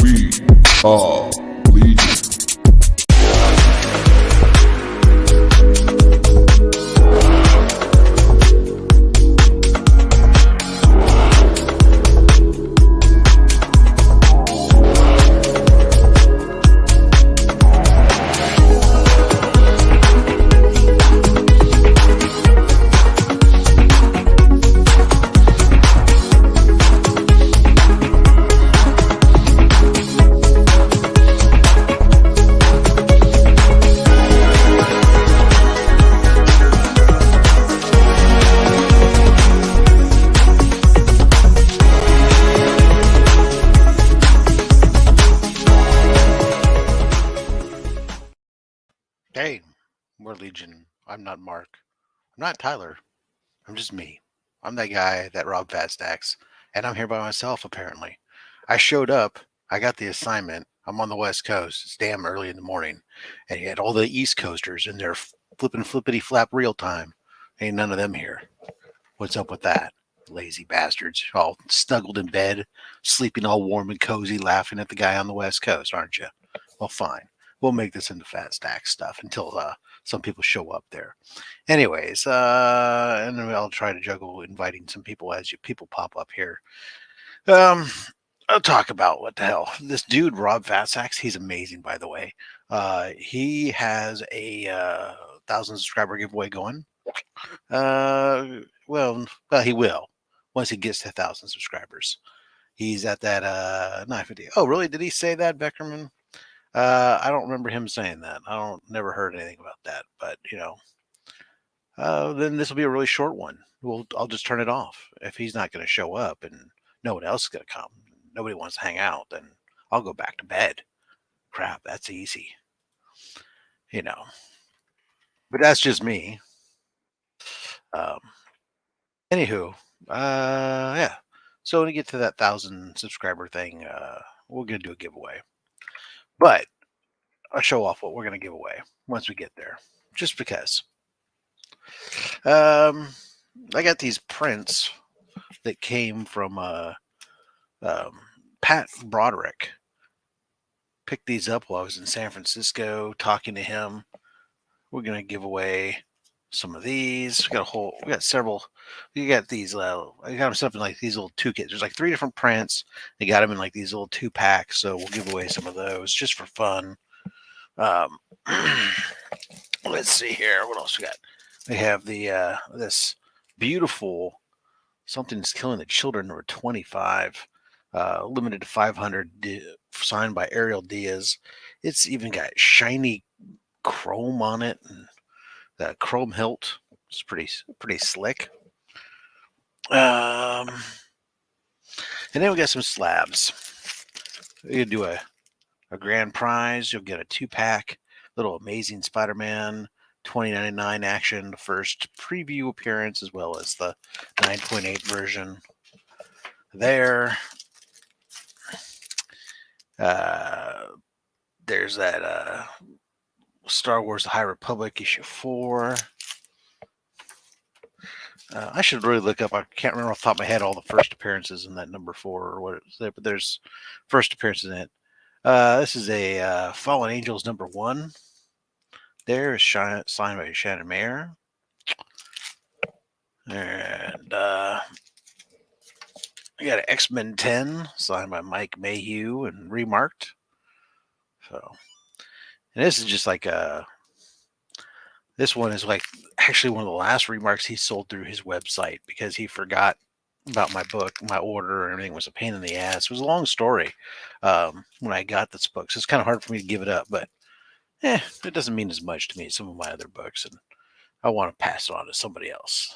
We are Legion. Hey, we're Legion. I'm not Mark. I'm not Tyler. I'm just me. I'm that guy that robbed Fat Stacks, and I'm here by myself, apparently. I showed up. I got the assignment. I'm on the West Coast. It's damn early in the morning. And he had all the East Coasters in their flipping flippity flap real time. Ain't none of them here. What's up with that? Lazy bastards. All snuggled in bed, sleeping all warm and cozy, laughing at the guy on the West Coast, aren't you? Well, fine. We'll make this into Fat Stack stuff until some people show up there. Anyways, and then I'll try to juggle inviting some people as you people pop up here. I'll talk about what the hell. This dude, Rob Fatsacks, he's amazing, by the way. He has a 1,000 subscriber giveaway going. Well, he will once he gets to 1,000 subscribers. He's at that 950. Oh, really? Did he say that, Beckerman? I don't remember him saying that. Never heard anything about that. But then this will be a really short one. I'll just turn it off if he's not going to show up and no one else is going to come. Nobody wants to hang out. Then I'll go back to bed. Crap, that's easy. But that's just me. Anywho, yeah. So when we get to that 1,000 subscriber thing, we're gonna do a giveaway. But I'll show off what we're gonna give away once we get there, just because. I got these prints that came from Pat Broderick. Picked these up while I was in San Francisco talking to him. We're gonna give away some of these. We got several. We got these. I got them something like these little 2 kits. There's like 3 different prints. They got them in like these little 2 packs. So we'll give away some of those just for fun. Let's see here. What else we got? We have the this beautiful Something's Killing the Children number 25, limited to 500, signed by Ariel Diaz. It's even got shiny chrome on it and the chrome hilt. It's pretty slick. And then we got some slabs. You do a grand prize. You'll get a 2-pack little Amazing Spider-Man 2099 action, the first preview appearance, as well as the 9.8 version. There. There's that Star Wars: The High Republic issue 4. I should really look up. I can't remember off the top of my head all the first appearances in that number 4 or what it's there, but there's first appearances in it. This is a Fallen Angels number 1. There is signed by Shannon Mayer. And I got an X-Men 10 signed by Mike Mayhew and remarked. So, and this is just like this one is like actually one of the last remarks he sold through his website because he forgot about my book, my order, and everything was a pain in the ass. It was a long story when I got this book, so it's kind of hard for me to give it up, but it doesn't mean as much to me as some of my other books, and I want to pass it on to somebody else.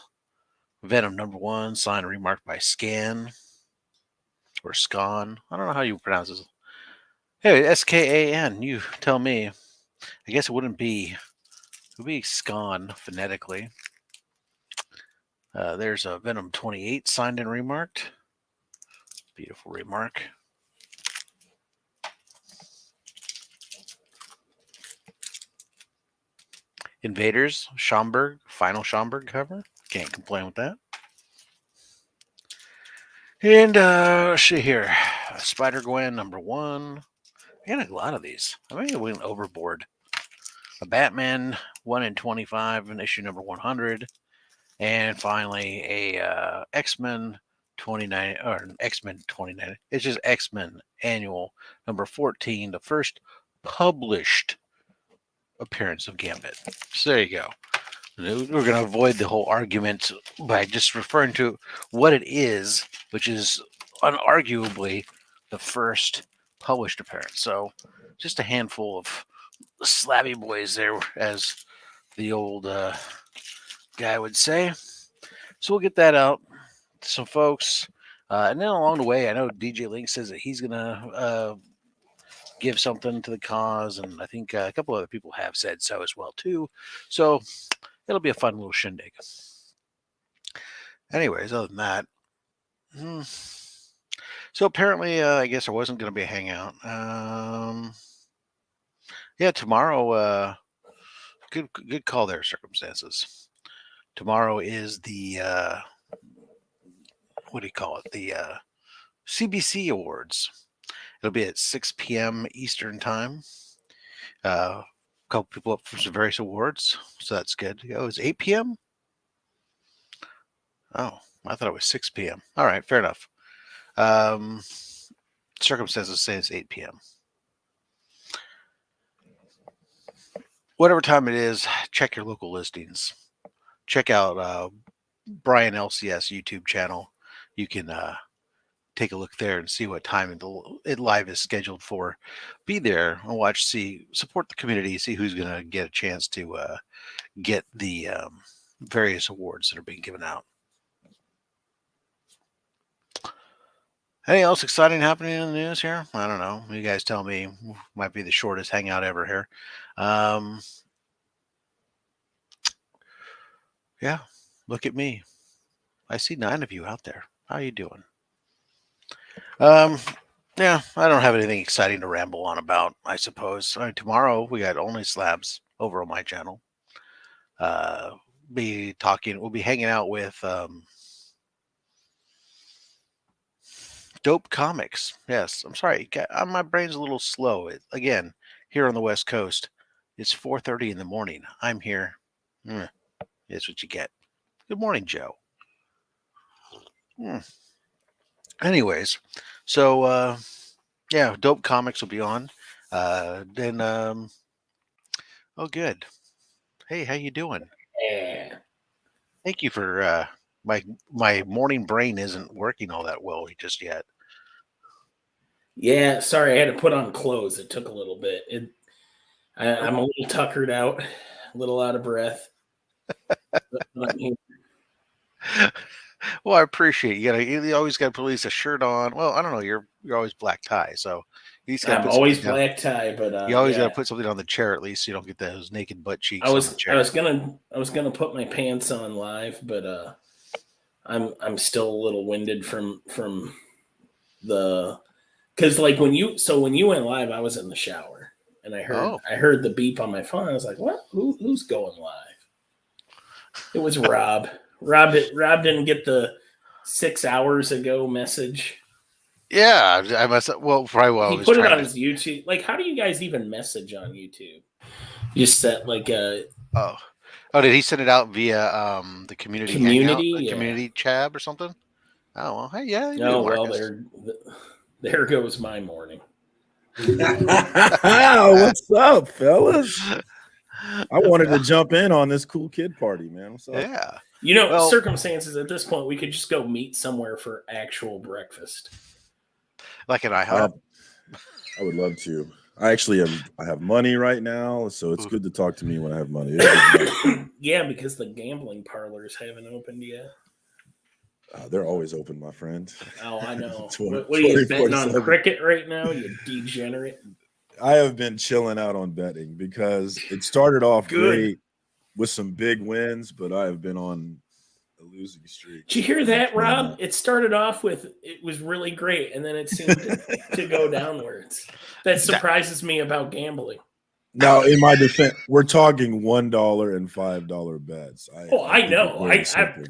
Venom number 1, signed and remarked by Scan or Scon. I don't know how you pronounce this. Hey, SKAN. You tell me. I guess it wouldn't be. It would be Scan phonetically. There's a Venom 28 signed and remarked. Beautiful remark. Invaders, Schomburg, final Schomburg cover. Can't complain with that. And let's see here. Spider Gwen #1. I got a lot of these. I may have went overboard. A Batman 1 in 25 in issue number 100. And finally a X-Men 29 or X-Men 29. It's just X-Men annual number 14, the first published appearance of Gambit. So there you go. We're going to avoid the whole argument by just referring to what it is, which is unarguably the first published appearance. So just a handful of slabby boys there, as the old guy would say. So we'll get that out to some folks. And then along the way, I know DJ Link says that he's going to give something to the cause. And I think a couple other people have said so as well, too. So it'll be a fun little shindig. Anyways, other than that, so apparently, I guess there wasn't going to be a hangout. Yeah, tomorrow, good call there, circumstances. Tomorrow is the, what do you call it? The CBC Awards. It'll be at 6 p.m. Eastern Time. A couple people up for some various awards, so that's good. Oh, it's 8 p.m.? Oh, I thought it was 6 p.m. All right, fair enough. Circumstances say it's 8 p.m. Whatever time it is, check your local listings. Check out Brian LCS YouTube channel. You can take a look there and see what time it live is scheduled for. Be there and watch, support the community, see who's going to get a chance to get the various awards that are being given out. Anything else exciting happening in the news here? I don't know. You guys tell me. Might be the shortest hangout ever here. Yeah, look at me. I see 9 of you out there. How are you doing? Yeah, I don't have anything exciting to ramble on about, I suppose. Tomorrow we got Only Slabs over on my channel. We'll be hanging out with Dope Comics. Yes, I'm sorry. My brain's a little slow. Again, here on the West Coast, it's 4:30 in the morning. I'm here. That's what you get. Good morning, Joe. Anyways, so yeah, Dope Comics will be on. Then oh, good. Hey, how you doing? Yeah. Thank you for my morning brain isn't working all that well just yet. Yeah, sorry, I had to put on clothes. It took a little bit. I'm a little tuckered out, a little out of breath. Well, I appreciate you always got to put at least a shirt on. Well, I don't know. You're always black tie, so I'm always black tie, but you always got to put something on the chair at least, so you don't get those naked butt cheeks on the chair. I was gonna put my pants on live, but I'm still a little winded from the because like when you went live, I was in the shower and I heard the beep on my phone. I was like, what? Who's going live? It was Rob. Rob didn't get the 6 hours ago message. Yeah, I must. Well, probably he put it on his YouTube. Like, how do you guys even message on YouTube? You set like a oh, did he send it out via the community hangout, community tab or something? Oh well, hey, yeah. Oh well, there goes my morning. What's up, fellas? I wanted to jump in on this cool kid party, man. What's up? Yeah. Circumstances at this point, we could just go meet somewhere for actual breakfast. Like an IHOP? I would love to. I have money right now, so it's good to talk to me when I have money. Yeah, because the gambling parlors haven't opened yet. They're always open, my friend. Oh, I know. What are you betting on cricket right now, you degenerate? I have been chilling out on betting because it started off Good. great with some big wins, but I have been on a losing streak. Did you hear that, chilling Rob? out. It started off with it was really great, and then it seemed to go downwards. That surprises me about gambling. Now, in my defense, we're talking $1 and $5 bets. I think know. we're very simple.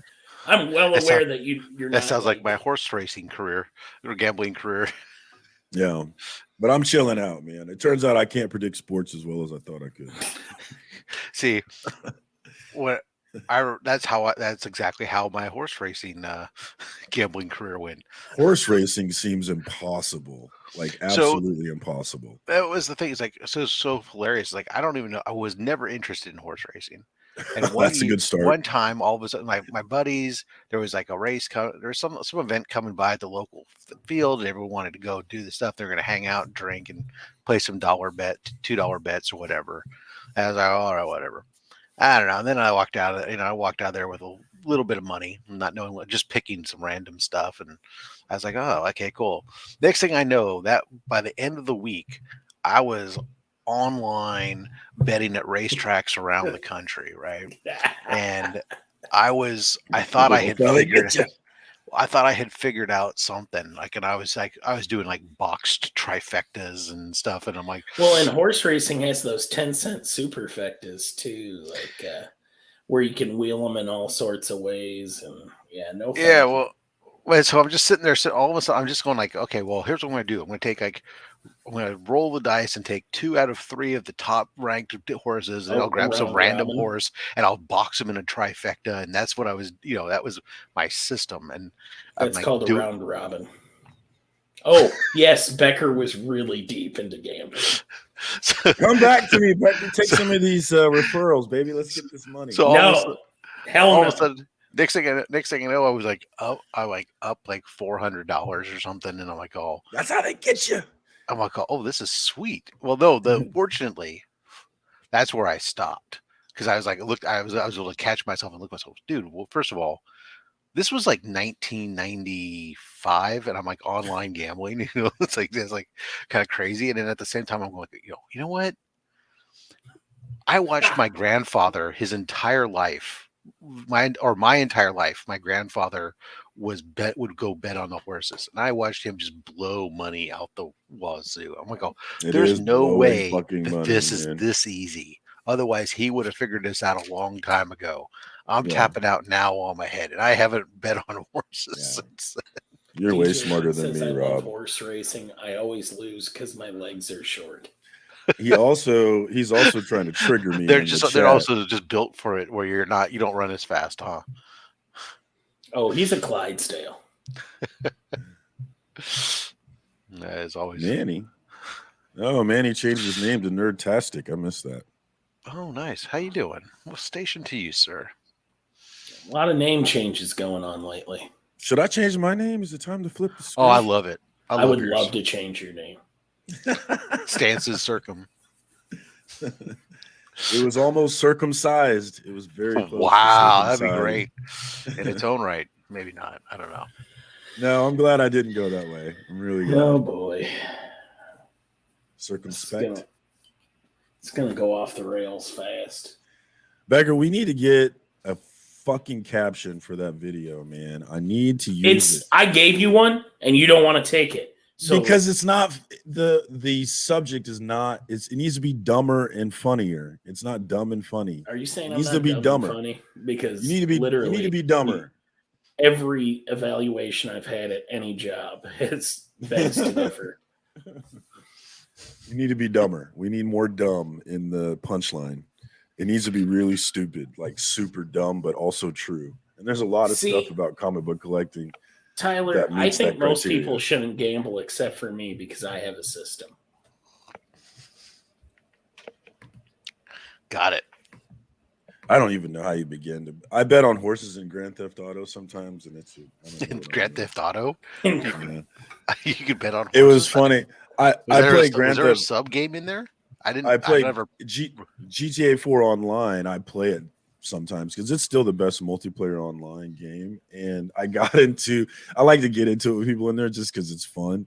I'm well That aware sound- that you're That not. sounds like my horse racing career or gambling career. Yeah, but I'm chilling out, man. It turns out I can't predict sports as well as I thought I could. See, that's exactly how my horse racing gambling career went. Horse racing seems impossible, like absolutely impossible. That was the thing. It's like so hilarious. Like I don't even know. I was never interested in horse racing. And That's a good start. One time, all of a sudden, my buddies, there was like a race. There was some event coming by at the local field, and everyone wanted to go do the stuff. They're going to hang out, and drink, and play some $2 bets or whatever. And I was like, all right, whatever. I don't know. And then I walked out. I walked out there with a little bit of money, not knowing what, just picking some random stuff. And I was like, oh, okay, cool. Next thing I know, that by the end of the week, I was online betting at racetracks around the country, right? And I thought I had figured out something. Like, and I was doing like boxed trifectas and stuff, and I'm like, well, and horse racing has those 10-cent superfectas too, like where you can wheel them in all sorts of ways, and so I'm just sitting there. So all of a sudden, I'm just going like, okay, well, here's what I'm going to do. I'm going to roll the dice and take 2 out of 3 of the top ranked horses, and I'll grab some random horse and I'll box them in a trifecta. And that's what I was, that was my system. And that's called a round robin. Oh, yes, Becker was really deep into gambling. Come back to me, Becker. Take some of these referrals, baby. Let's get this money. So all of a sudden, next thing I know, I was like, up like $400 or something, and I'm like, oh, that's how they get you. I'm like, oh, this is sweet. Well, no, fortunately, that's where I stopped because I was like, I was able to catch myself and look at myself, dude. Well, first of all, this was like 1995, and I'm like online gambling. It's like kind of crazy. And then at the same time, I'm going, you know what? I watched my grandfather his entire life, my entire life. My grandfather would go bet on the horses, and I watched him just blow money out the wazoo. I'm like, oh, there's no way that this is this easy. Otherwise, he would have figured this out a long time ago. I'm tapping out now on my head, and I haven't bet on horses since. You're way smarter than me, Rob. Love horse racing. I always lose because my legs are short. He's also trying to trigger me. They're also just built for it, where you don't run as fast, huh? Oh, he's a Clydesdale. That is always Manny. Oh, Manny changed his name to Nerdtastic. I missed that. Oh, nice. How you doing? What station to you, sir? A lot of name changes going on lately. Should I change my name? Is it time to flip the script? Oh, I love it. I would love to change your name. Stances Circum. It was almost circumcised. It was very close. Wow, that'd be great. In its own right. Maybe not. I don't know. No, I'm glad I didn't go that way. I'm really glad. Oh boy. Circumspect. It's gonna go off the rails fast. Becker, we need to get a fucking caption for that video, man. I need to use it. I gave you one and you don't want to take it. So because it's not the subject is not it needs to be dumber and funnier. It's not dumb and funny. Are you saying it needs to be dumber? Funny? Because you need to be literally you need to be dumber. Every evaluation I've had at any job has begs to differ. You need to be dumber. We need more dumb in the punchline. It needs to be really stupid, like super dumb, but also true. And there's a lot of stuff about comic book collecting. Tyler, I think most people shouldn't gamble except for me because I have a system. Got it. I don't even know how you begin to. I bet on horses in Grand Theft Auto sometimes, and it's Grand Theft Auto. You could bet on horses. It was funny. I played Grand Theft. Was there a sub game in there? I played GTA 4 online. I play it sometimes because it's still the best multiplayer online game. And I like to get into it with people in there just because it's fun.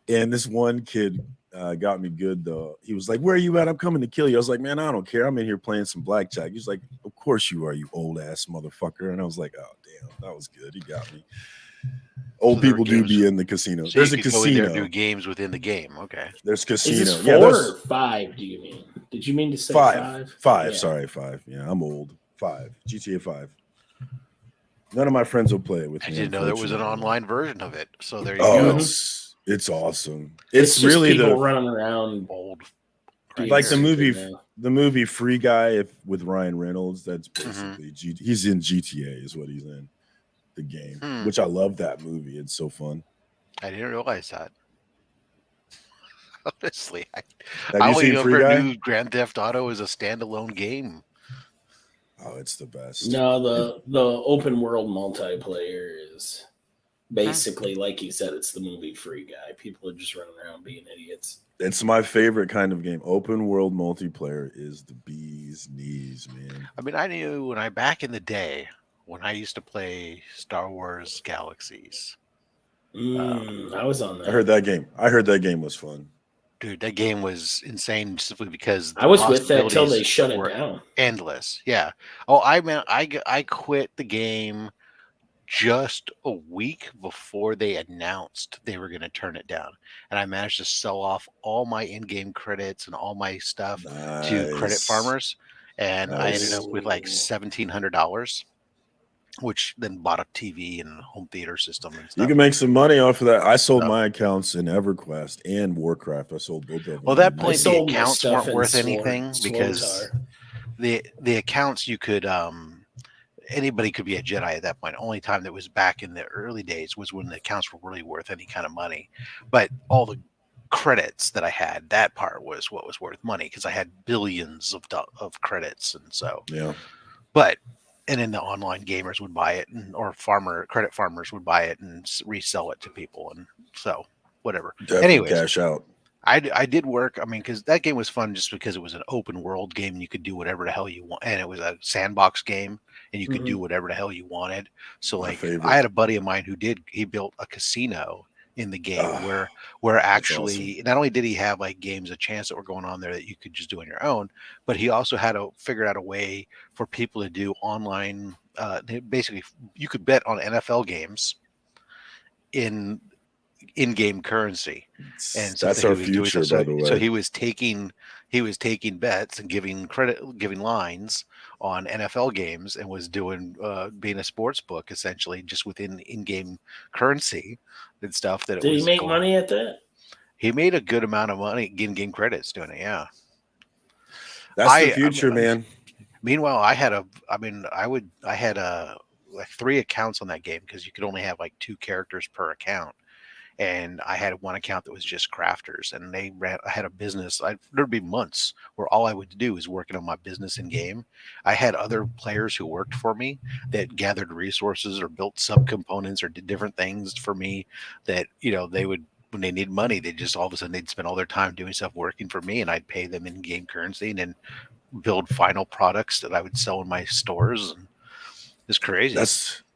And this one kid got me good though. He was like, "Where are you at? I'm coming to kill you." I was like, "Man, I don't care. I'm in here playing some blackjack." He's like, "Of course you are, you old ass motherfucker." And I was like, "Oh damn, that was good. He got me." Old people do be in the casino. So There's a you could go in there and casino. do games within the game. Okay. There's Is casino. this 4 Yeah, there's or 5? Do you mean? Did you mean to say 5? 5? 5. Yeah. Sorry, 5. Yeah, I'm old. 5. GTA 5. None of my friends will play it with I me. didn't know there was an unfortunately. online version of it. So there you Oh, go. it's awesome. It's just really people running around Old. being like the stupid movie. now. The movie Free Guy with Ryan Reynolds. That's Mm-hmm. basically he's in GTA is what he's in the game, which I love that movie. It's so fun. I didn't realize that. Honestly, I Have you only seen Free ever Guy? knew Grand Theft Auto is a standalone game. Oh, it's the best. No, the open world multiplayer is basically like you said. It's the movie Free Guy. People are just running around being idiots. It's my favorite kind of game. Open world multiplayer is the bee's knees, man. I mean, I knew back in the day when I used to play Star Wars Galaxies. I was on that. I heard that game. I heard that game was fun. Dude, that game was insane simply because I was with that till they shut it were down. endless. Yeah. Oh, I quit the game just a week before they announced they were going to turn it down, and I managed to sell off all my in-game credits and all my stuff to credit farmers, and I ended up with like $1,700, which then bought a TV and home theater system and stuff. You can make some money off of that. I sold my accounts in EverQuest and Warcraft. I sold both of them. Well, at that point, the sold my accounts stuff weren't in worth Sword- anything because the accounts you could anybody could be a Jedi at that point. Only time that was back in the early days was when the accounts were really worth any kind of money. But all the credits that I had, that part was what was worth money because I had billions of credits, and so yeah. But and then the online gamers would buy it, or credit farmers would buy it and resell it to people, and so whatever. Definitely Anyways, cash out. I did work. I mean, because that game was fun just because it was an open world game and you could do whatever the hell you want, and it was a sandbox game and you could do whatever the hell you wanted. So like, I had a buddy of mine he built a casino in the game where actually awesome. Not only did he have like games of chance that were going on there that you could just do on your own, but he also had figured out a way for people to do online. Basically, you could bet on NFL games in-game currency, and so that's our future, by the way. So he was taking bets and giving lines on NFL games, and was doing being a sports book essentially just within in-game currency and stuff. Did he make money at that? He made a good amount of money in-game credits doing it. Yeah, that's the future, man. Meanwhile, I had like 3 accounts on that game because you could only have like 2 characters per account. And I had one account that was just crafters, and I had a business. There'd be months where all I would do is working on my business in game. I had other players who worked for me that gathered resources or built subcomponents or did different things for me that, they would, when they need money, they just all of a sudden they'd spend all their time doing stuff working for me, and I'd pay them in game currency and then build final products that I would sell in my stores. And it's crazy.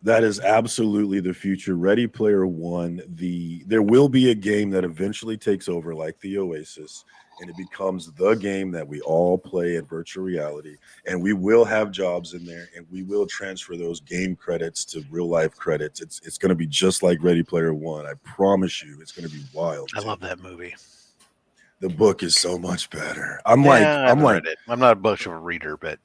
That is absolutely the future. Ready Player One. There will be a game that eventually takes over, like the Oasis, and it becomes the game that we all play in virtual reality. And we will have jobs in there, and we will transfer those game credits to real life credits. It's going to be just like Ready Player One. I promise you, it's going to be wild. I love that movie. The book is so much better. I'm not much of a reader, but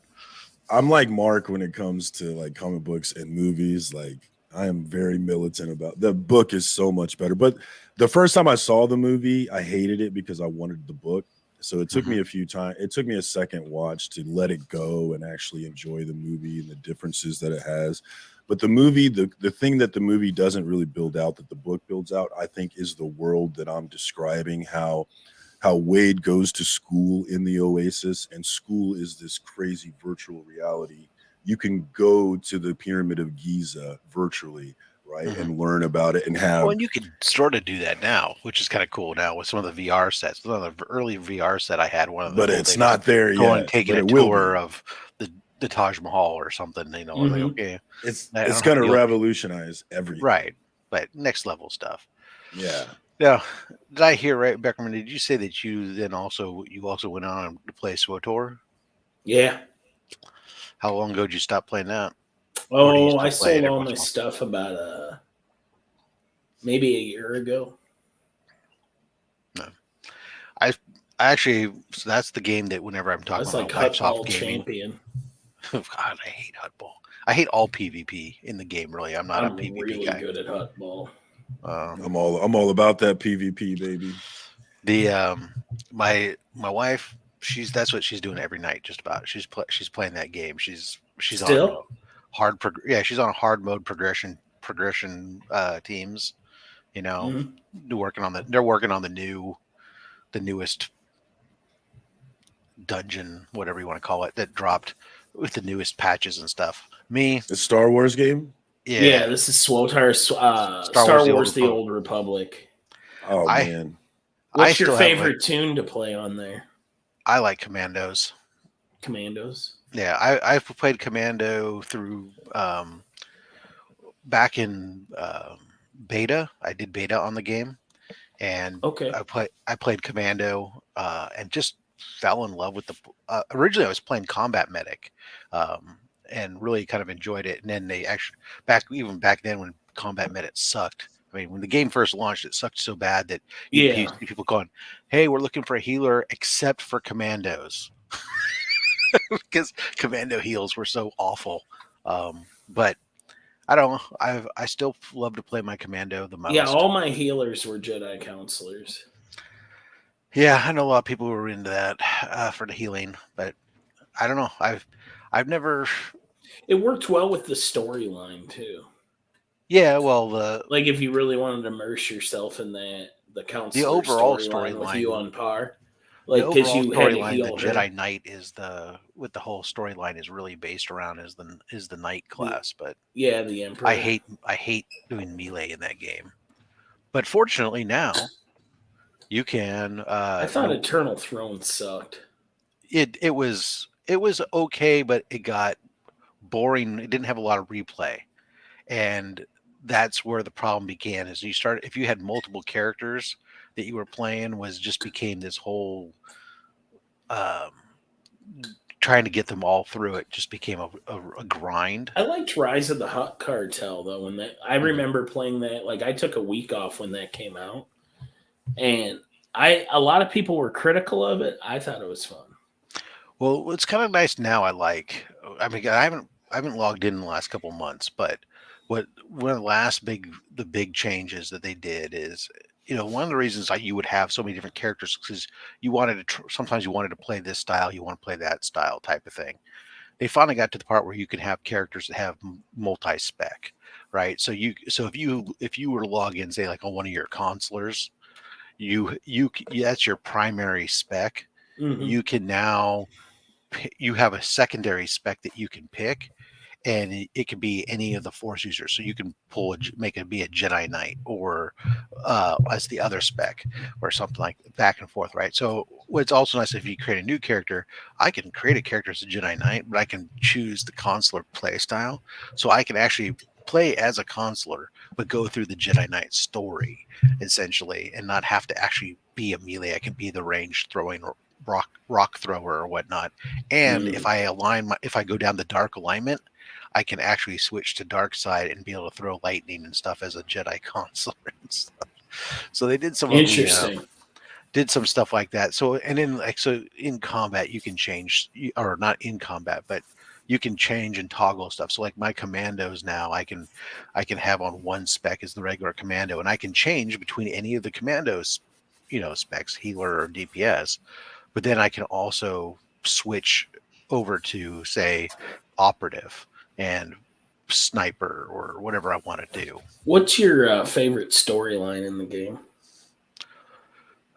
I'm like Mark when it comes to like comic books and movies. Like, I am very militant about the book is so much better. But the first time I saw the movie, I hated it because I wanted the book. So it took me a few times. It took me a second watch to let it go and actually enjoy the movie and the differences that it has. But the movie, the thing that the movie doesn't really build out that the book builds out, I think, is the world that I'm describing. How Wade goes to school in the Oasis, and school is this crazy virtual reality. You can go to the Pyramid of Giza virtually, right, and learn about it and have. Well, and you can sort of do that now, which is kind of cool now with some of the VR sets. One of the early VR set I had, one of the but it's not there yet. Taking a tour of the Taj Mahal or something. Like, okay, it's going to revolutionize everything, right? But next level stuff. Yeah. Now, did I hear right, Beckerman? Did you say that you also went on to play SWTOR? Yeah. How long ago did you stop playing that? Or do you Oh, I still play it sold every all once my in a while? stuff about maybe a year ago. No. I actually, so that's the game that whenever I'm I talking was about like my wife's off Hutball gaming, champion. God, I hate Hutball. I hate all PvP in the game. Really, I'm not a I'm PvP really guy. good at Hutball. I'm all about that PvP, baby. The my wife, that's what she's doing every night. Just about she's playing that game. She's on Still? she's on hard mode progression teams. You know, Mhm. they're working on the newest dungeon, whatever you want to call it, that dropped with the newest patches and stuff. Me, The Star Wars game. Yeah, yeah, this is SWTOR, Star Star Wars: The Old Wars: The Republic. Old Republic. Oh I man, I What's your still have my favorite tune to play on there? I like Commandos. Commandos. Yeah, I've played Commando through back in beta. I did beta on the game, and Okay. I played Commando and just fell in love with the. Originally, I was playing Combat Medic, and really kind of enjoyed it. And then they actually back then when Combat Medic sucked. I mean, when the game first launched, it sucked so bad that you'd Yeah. see people going, "Hey, we're looking for a healer, except for Commandos," because Commando heals were so awful. But I don't know. I still love to play my Commando the Yeah, most. all my healers were Jedi counselors. Yeah, I know a lot of people who are into that for the healing, but I don't know. I've never. It worked well with the storyline too. Yeah, well, Like if you really wanted to immerse yourself in the the counselor overall storyline with you on par, the like because overall you had to storyline, the heal her. Jedi Knight is the whole storyline is really based around is the Knight The class. But Yeah, the Emperor. I hate doing melee in that game. But fortunately now you can I thought Eternal Throne sucked. it was okay, but it got boring. It didn't have a lot of replay, and that's where the problem began. Is you start if you had multiple characters that you were playing was just became this whole um, trying to get them all through it just became a grind. I liked Rise of the Hut Cartel though. When that I remember playing that. Like I took a week off when that came out, and a lot of people were critical of it. I thought it was fun. Well, it's kind of nice now. I mean, I haven't logged in the last couple months, but what one of the last the big changes that they did is, one of the reasons you would have so many different characters because you wanted to sometimes you wanted to play this style, you want to play that style type of thing. They finally got to the part where you can have characters that have multi-spec, right? So if you were to log in, say like on one of your consulars, that's your primary spec. Mm-hmm. You can now you have a secondary spec that you can pick, and it could be any of the Force users. So you can make it be a Jedi Knight or as the other spec or something like back and forth, right? So what's also nice if you create a new character, I can create a character as a Jedi Knight, but I can choose the consular play style, so I can actually play as a consular but go through the Jedi Knight story essentially and not have to actually be a melee. I can be the range throwing or rock thrower or whatnot. And Mm. if I go down the dark alignment, I can actually switch to dark side and be able to throw lightning and stuff as a Jedi consular and stuff. So they Interesting. did some stuff like that. So and then so in combat you can change, or not in combat, but you can change and toggle stuff. So like my commandos now, I can have on one spec as the regular commando, and I can change between any of the commandos, specs, healer or DPS. But then I can also switch over to say operative and sniper or whatever I want to do. What's your favorite storyline in the game?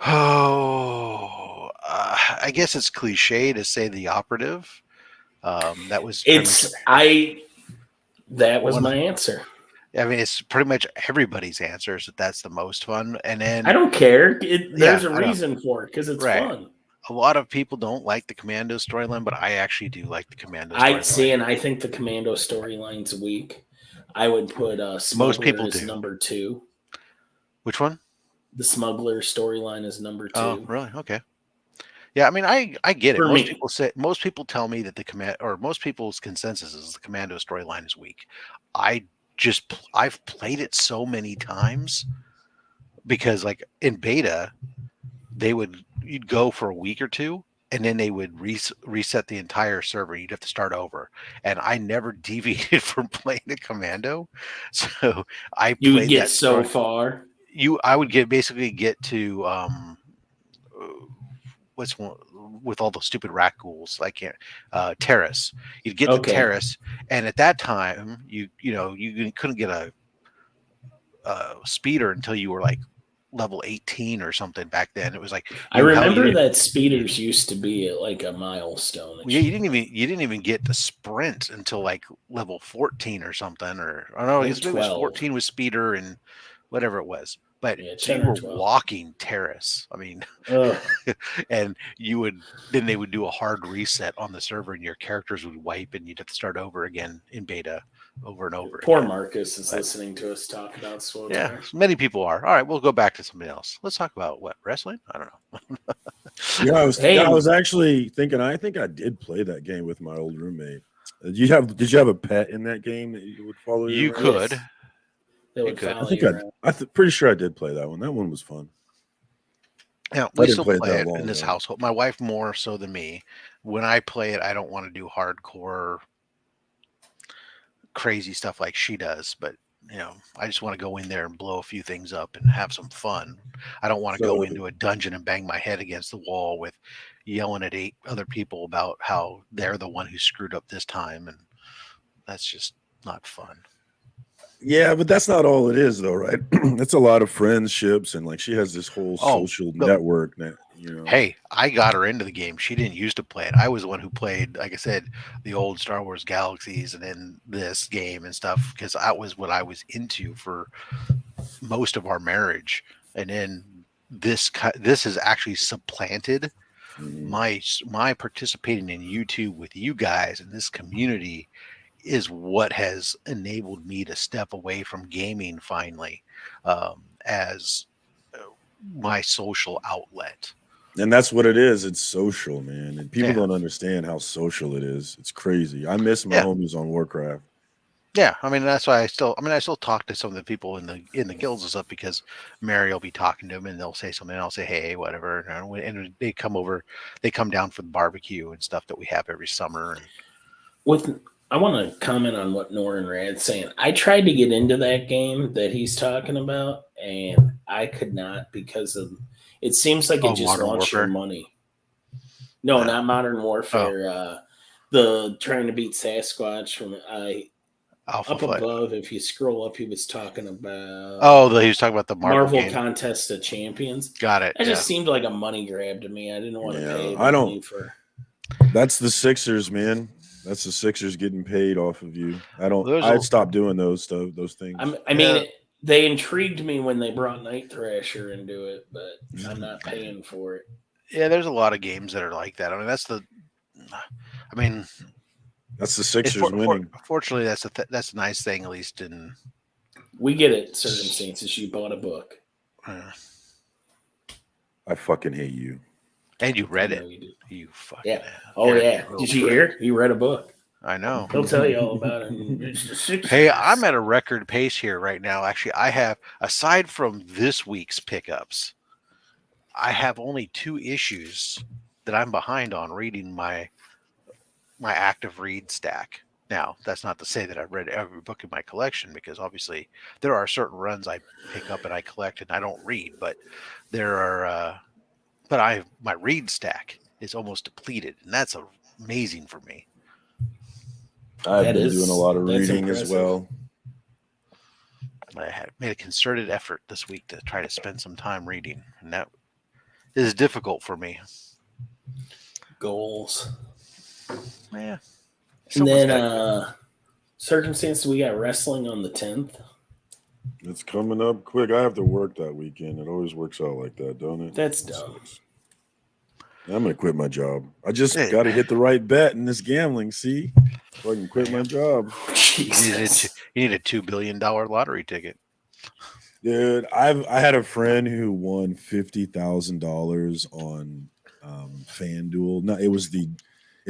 Oh, I guess it's cliche to say the operative. That was pretty much That was one. my answer. I mean, it's pretty much everybody's answers that that's the most fun. And then I don't care. There's a I know, reason for it because it's right. fun. A lot of people don't like the Commando storyline, but I actually do like the Commando I see, storyline. and I think the Commando storyline's weak. I would put Most people Smuggler as do. number 2. Which one? The smuggler storyline is number 2. Oh, really? Okay. Yeah, I mean, I get it. For Most me. most people tell me that most people's consensus is the Commando storyline is weak. I've played it so many times because like in beta, you'd go for a week or two and then they would reset the entire server. You'd have to start over. And I never deviated from playing the Commando. So I You would played get that so story. far. I would basically get to what's one with all the stupid rat ghouls. I can't Terrace. You'd get to Terrace, and at that time, you couldn't get a speeder until you were like level 18 or something back then. It was like I remember that speeders used to be like a milestone. Yeah, you didn't even get to sprint until like level 14 or something, or I don't know, I guess maybe it was 14 with speeder and whatever it was. But so you were walking Terrace. I mean, and then they would do a hard reset on the server, and your characters would wipe, and you'd have to start over again in beta, over and over. Poor Marcus is listening to us talk about Sword. Yeah, many people are. All right, we'll go back to something else. Let's talk about what, wrestling? I don't know. I was actually thinking. I think I did play that game with my old roommate. Did you have a pet in that game that you would follow? You could. Yes. You could. I think pretty sure I did play that one. That one was fun. Yeah, we still play it in this household. My wife more so than me. When I play it, I don't want to do hardcore, crazy stuff like she does. But I just want to go in there and blow a few things up and have some fun. I don't want to go into a dungeon and bang my head against the wall with yelling at 8 other people about how they're the one who screwed up this time, and that's just not fun. Yeah, but that's not all it is, though, right? It's a lot of friendships, and like she has this whole social network that Hey, I got her into the game. She didn't used to play it. I was the one who played, like I said, the old Star Wars Galaxies and then this game and stuff, because that was what I was into for most of our marriage. And then this has actually supplanted my participating in YouTube with you guys and this community is what has enabled me to step away from gaming finally as my social outlet. And that's what it is. It's social, man. And people don't understand how social it is. It's crazy. I miss my homies on Warcraft. Yeah, I mean that's why I still talk to some of the people in the guilds and stuff because Mary will be talking to them and they'll say something and I'll say hey whatever and they come down for the barbecue and stuff that we have every summer. And I want to comment on what Norin Rad's saying. I tried to get into that game that he's talking about and I could not because of it seems like it just wants your money. No, not Modern Warfare. The trying to beat Sasquatch from Alpha up Flight. Above. If you scroll up, he was talking about. He was talking about the Marvel game. Contest of Champions. Got it. It just seemed like a money grab to me. I didn't want to pay. That's the Sixers, man. That's the Sixers getting paid off of you. I'd stop doing those things. I mean, they intrigued me when they brought Night Thrasher into it, but I'm not paying for it. Yeah, there's a lot of games that are like that. I mean, that's the Sixers winning. Fortunately, that's a nice thing, at least in. We get it. Circumstances. You bought a book. I fucking hate you. And you read it. You fucking ass. Oh yeah. Did you hear? You read a book. I know. He'll tell you all about it. Hey, I'm at a record pace here right now. Actually, I have, aside from this week's pickups, I have only 2 issues that I'm behind on reading my active read stack. Now, that's not to say that I've read every book in my collection because obviously there are certain runs I pick up and I collect and I don't read, but there are my read stack is almost depleted, and that's amazing for me. I've been doing a lot of reading as well. I had made a concerted effort this week to try to spend some time reading, and that is difficult for me. Goals. Yeah. And then circumstances, we got wrestling on the 10th. It's coming up quick. I have to work that weekend. It always works out like that, don't it? That's dumb. I'm going to quit my job. I just got to hit the right bet in this gambling, see? So I can quit my job. You need a $2 billion lottery ticket. Dude, I had a friend who won $50,000 on FanDuel. No, it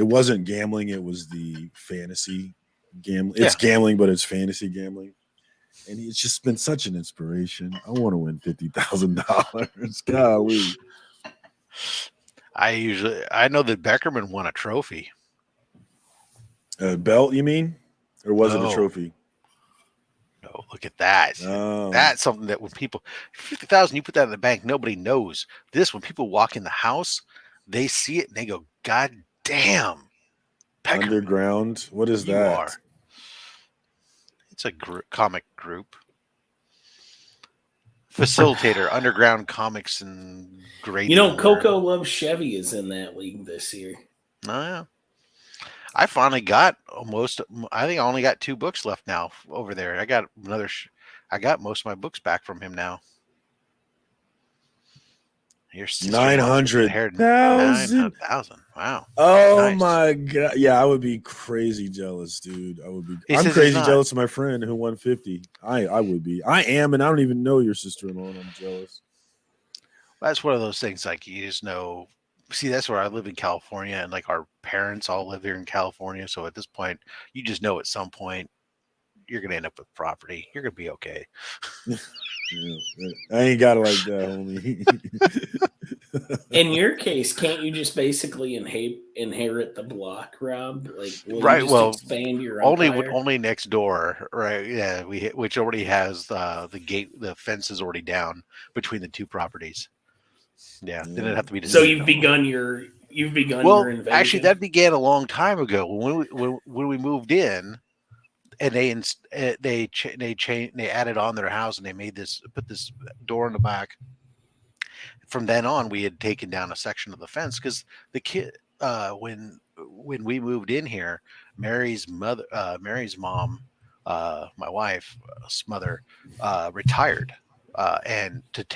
wasn't gambling. It was the fantasy gambling. It's Yeah. gambling, but it's fantasy gambling. And it's just been such an inspiration. I want to win $50,000. Golly. I know that Beckerman won a trophy. A belt, you mean? Or was it a No. trophy? No, look at that. Oh. That's something that when people 50,000, you put that in the bank, nobody knows. This when people walk in the house, they see it and they go, "God damn, Beckerman, Underground. What is you that? are." It's a comic group. Facilitator, Underground Comics and Grading. You know, Coco Loves Chevy is in that league this year. Oh, yeah. I finally got I think I only got 2 books left now over there. I got I got most of my books back from him now. Your sister 900,000. 900,000. Wow. Oh Nice. my god. Yeah, I would be crazy jealous, dude. I would be. He I'm says crazy he's not. jealous of my friend who won 50. I would be. I am, and I don't even know your sister-in-law, and I'm jealous. That's one of those things like you just know. See, that's where I live in California, and like our parents all live here in California. So at this point, you just know at some point you're gonna end up with property. You're gonna be okay. Yeah, I ain't got it like that, homie. In your case, can't you just basically inherit the block, Rob? Like, will Right, you just well, expand your only empire? next door, right? Yeah, which already has the gate, the fence is already down between the 2 properties. Yeah, then it'd have to be So decided on. you've begun your Well, invasion. actually, that began a long time ago when we moved in, and they added on their house and they put this door in the back. From then on, we had taken down a section of the fence because the kid when we moved in here, Mary's mom, my wife's mother, retired and took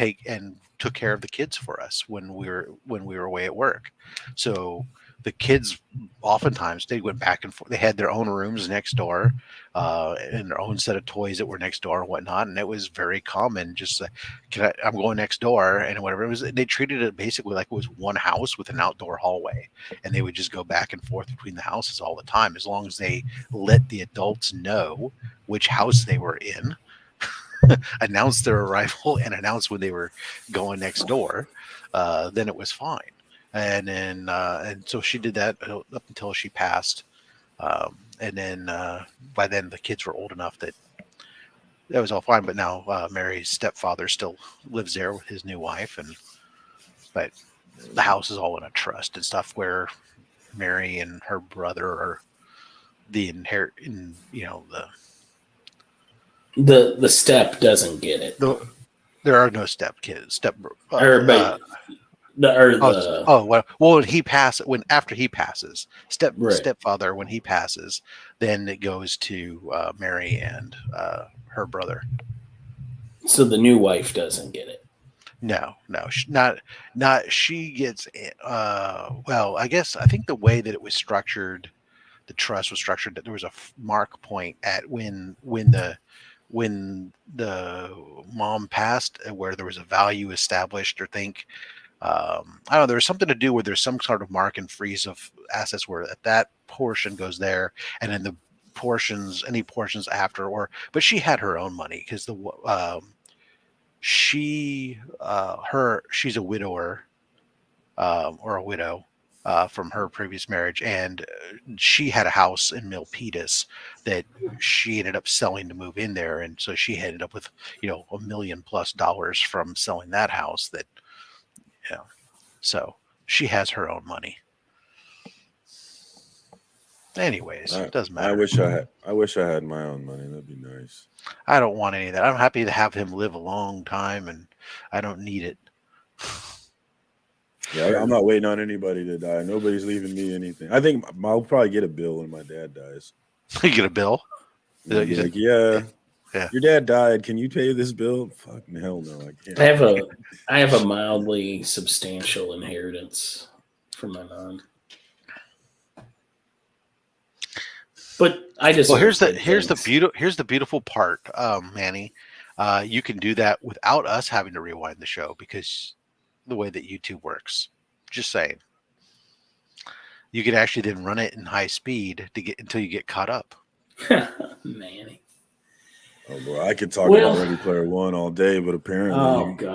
care of the kids for us when we were away at work. So the kids oftentimes they went back and forth. They had their own rooms next door, and their own set of toys that were next door and whatnot. And it was very common. Just I'm going next door and whatever it was. They treated it basically like it was one house with an outdoor hallway, and they would just go back and forth between the houses all the time, as long as they let the adults know which house they were in, announce their arrival, and announce when they were going next door. Then it was fine. And then and so she did that up until she passed. And then by then the kids were old enough that was all fine. But now Mary's stepfather still lives there with his new wife, but the house is all in a trust and stuff where Mary and her brother are the the step doesn't get it. There are no step kids. After he passes, stepfather, when he passes, then it goes to Mary and her brother. So the new wife doesn't get it. No, she gets. Well, I think the way that it was structured, the trust was structured that there was a mark point at when the mom passed, where there was a value established, or I don't know, there was something to do where there's some sort of mark and freeze of assets where that portion goes there, and then the any portions after, but she had her own money because she's a widower, or a widow, from her previous marriage, and she had a house in Milpitas that she ended up selling to move in there, and so she ended up with $1 million+ from selling that house. So she has her own money. Anyways, it doesn't matter. I wish I had my own money. That'd be nice. I don't want any of that. I'm happy to have him live a long time, and I don't need it. Yeah, I'm not waiting on anybody to die. Nobody's leaving me anything. I think I'll probably get a bill when my dad dies. You get a bill? Like, yeah. Your dad died. Can you pay this bill? Fuck, hell no, I can't. I have a mildly substantial inheritance from my mom. But I just here's the beautiful part, Manny. You can do that without us having to rewind the show because the way that YouTube works. Just saying. You can actually then run it in high speed to get until you get caught up. Manny. Oh boy, I could talk about Ready Player One all day, but apparently,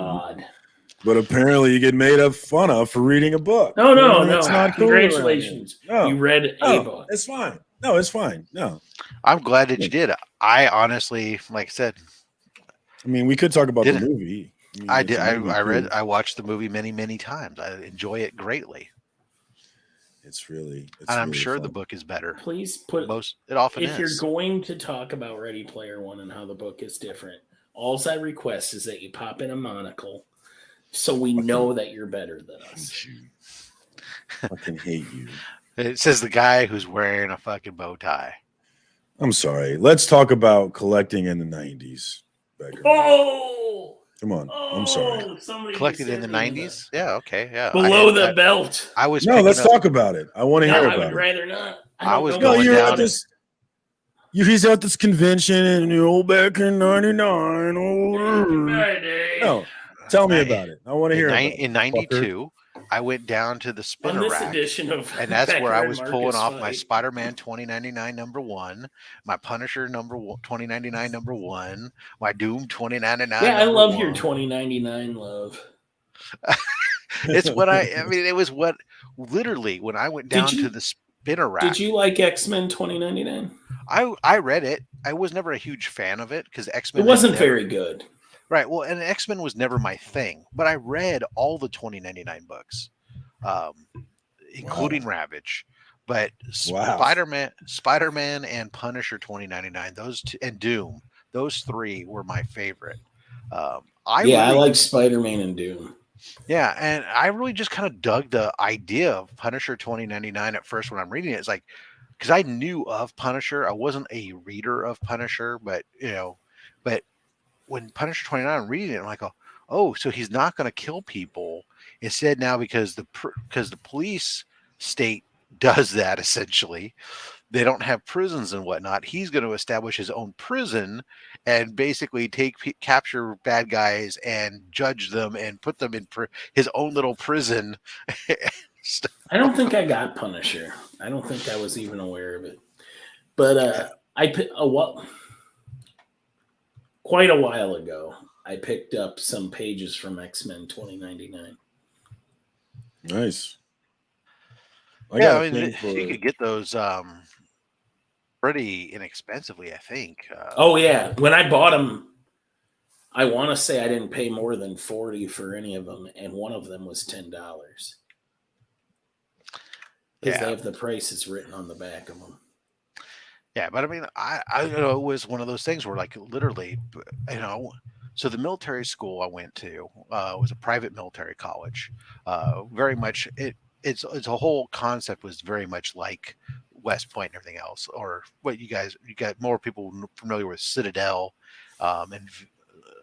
But apparently, you get made up fun of for reading a book. No. That's not cool. Congratulations. No, you read a book. It's fine. No, it's fine. No. I'm glad that you did. I honestly, like I said, I mean, we could talk about the movie. I did. I watched the movie many, many times. I enjoy it greatly. And I'm really sure fun. the book is better. Please put it often if is. you're going to talk about Ready Player One and how the book is different, all I request is that you pop in a monocle so we know that you're better than us. I fucking hate you. It says the guy who's wearing a fucking bow tie. I'm sorry. Let's talk about collecting in the 90s. Becker. Oh! Come on. I'm sorry. Collected in the 90s? Yeah, okay. Yeah. Below the belt. I was let's talk about it. I want to hear about it. I would rather not. He's at this convention and back in 99. No. Tell me about it. I want to hear about it. In 92, I went down to the spinner rack, and that's where I was pulling off my Spider-Man 2099 #1, my Punisher 2099 #1, my Doom 2099. Yeah, I love your 2099 love. It's what I mean. It was what literally when I went down to the spinner rack. Did you like X-Men 2099? I read it. I was never a huge fan of it because X-Men. It wasn't very good. Right. Well, and X-Men was never my thing, but I read all the 2099 books, including Ravage. But Spider-Man and Punisher 2099, those two, and Doom, those three were my favorite. I like Spider-Man and Doom. Yeah, and I really just kind of dug the idea of Punisher 2099 at first when I'm reading it. It's like, because I knew of Punisher. I wasn't a reader of Punisher, but when Punisher 29, I'm reading it, I'm like, oh, so he's not going to kill people. Instead, now because the police state does that essentially, they don't have prisons and whatnot. He's going to establish his own prison and basically capture bad guys and judge them and put them in his own little prison. I don't think I got Punisher. I don't think I was even aware of it. But quite a while ago, I picked up some pages from X-Men 2099. Nice. I mean, you could get those pretty inexpensively, I think. When I bought them, I want to say I didn't pay more than $40 for any of them, and one of them was $10. Because they have the prices written on the back of them. Yeah, but I mean, I it was one of those things where, like, literally, so the military school I went to was a private military college. Very much, it's a whole concept was very much like West Point and everything else, or what you got more people familiar with Citadel, and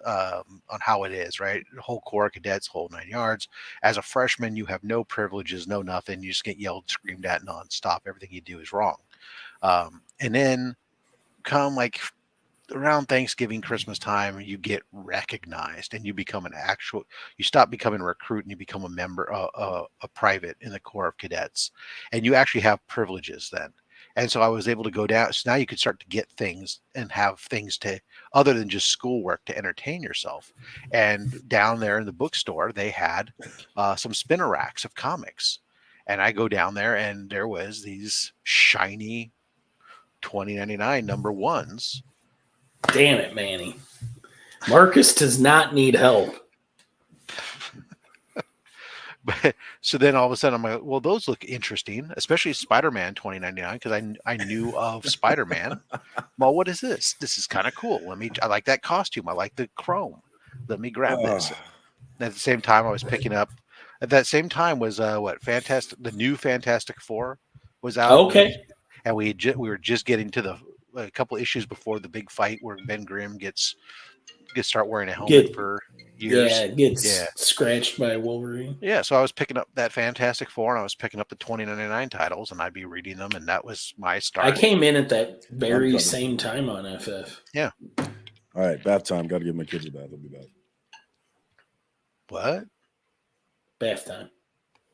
on how it is, right? The whole Corps of Cadets, whole 9 yards. As a freshman, you have no privileges, no nothing. You just get yelled, screamed at nonstop. Everything you do is wrong. And then come like around Thanksgiving, Christmas time, you get recognized and you become you stop becoming a recruit and you become a member, a private in the Corps of Cadets, and you actually have privileges then. And so I was able to go down. So now you could start to get things and have things to, other than just schoolwork, to entertain yourself. And down there in the bookstore, they had some spinner racks of comics. And I go down there and there was these shiny 2099 #1s. Damn it, Manny. Marcus does not need help. So then all of a sudden I'm like, well, those look interesting, especially Spider-Man 2099, because I knew of Spider-Man. Well, what is this? This is kind of cool. I like that costume. I like the chrome. Let me grab this. And at the same time, I was picking up. At that same time was the new Fantastic Four was out. Okay. And we were just getting to a couple issues before the big fight where Ben Grimm start wearing a helmet for years. Yeah, gets scratched by Wolverine. Yeah, so I was picking up that Fantastic Four and I was picking up the 2099 titles and I'd be reading them, and that was my start. I came in at that very same time on FF. Yeah. All right, bath time. Got to give my kids a bath. I'll be back. What? Bath time.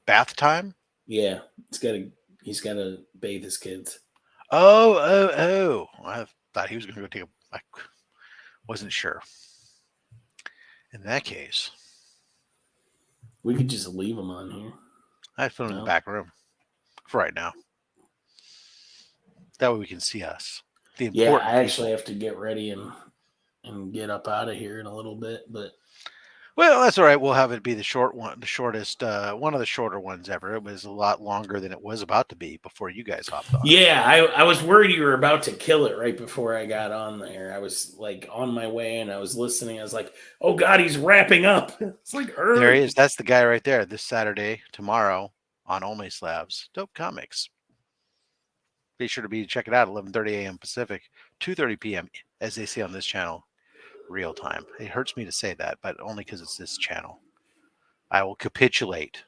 Bath time? Yeah, he's gotta bathe his kids. Oh. I thought he was going to go take I wasn't sure. In that case, We could just leave him on here. I'd put him in the back room for right now. That way we can see us. The Yeah, important I actually people. have to get ready and get up out of here in a little bit, but Well, that's all right. We'll have it be the short one, the shortest, one of the shorter ones ever. It was a lot longer than it was about to be before you guys hopped on. yeah, I was worried you were about to kill it right before I got on there. I was like on my way and I was listening. I was like, oh God, he's wrapping up. It's like, There he is. That's the guy right there. This Saturday, tomorrow on Only Slabs, Dope Comics. Be sure to check it out. 11:30 a.m. Pacific, 2:30 p.m. as they say on this channel, real time. It hurts me to say that, but only because it's this channel. I will capitulate.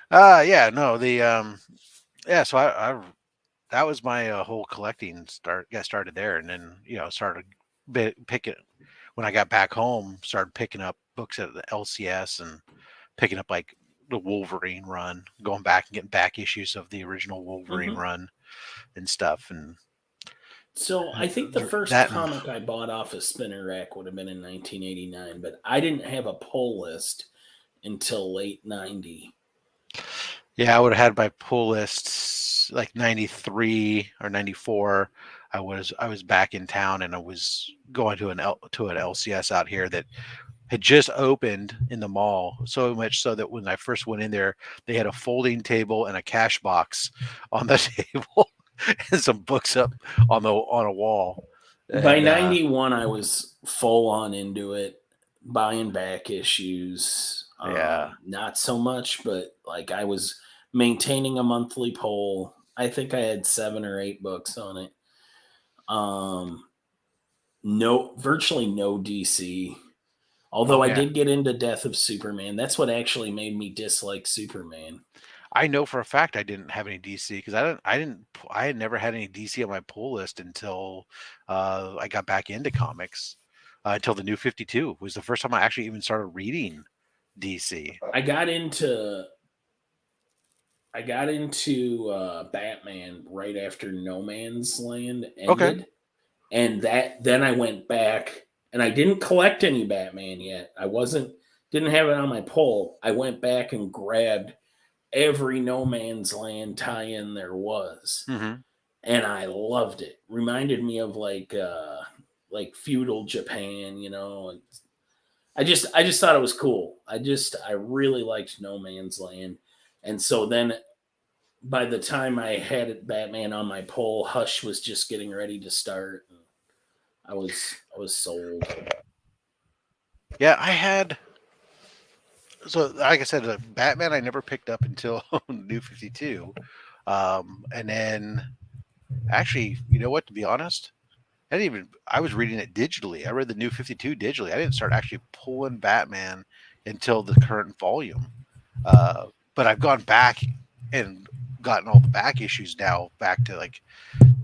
Yeah, no, yeah. So I that was my whole collecting got started there, and then started picking when I got back home. Started picking up books at the LCS and picking up like the Wolverine run, going back and getting back issues of the original Wolverine run and stuff. And so I think the first comic I bought off a spinner rack would have been in 1989, but I didn't have a pull list until late 90. Yeah, I would have had my pull lists like 93 or 94. I was back in town and I was going to an LCS out here that had just opened in the mall, so much so that when I first went in there, they had a folding table and a cash box on the table and some books up on a wall. By 91, I was full on into it, buying back issues. Yeah. Not so much, but like I was maintaining a monthly poll. I think I had 7 or 8 books on it. Virtually no DC. Although I did get into Death of Superman. That's what actually made me dislike Superman. I know for a fact I didn't have any DC because I had never had any DC on my pull list until I got back into comics. Until the New 52 was the first time I actually even started reading DC. I got into Batman right after No Man's Land ended. Okay. And then I went back and I didn't collect any Batman yet. Didn't have it on my pull. I went back and grabbed every No Man's Land tie-in there was. Mm-hmm. And I loved it. Reminded me of like feudal Japan, and I just thought it was cool. I really liked No Man's Land. And so then by the time I had Batman on my poll, Hush was just getting ready to start. I was sold. Yeah, I had. So, like I said, Batman I never picked up until New 52, and then actually, you know what? To be honest, I was reading it digitally. I read the New 52 digitally. I didn't start actually pulling Batman until the current volume. But I've gone back and gotten all the back issues now back to like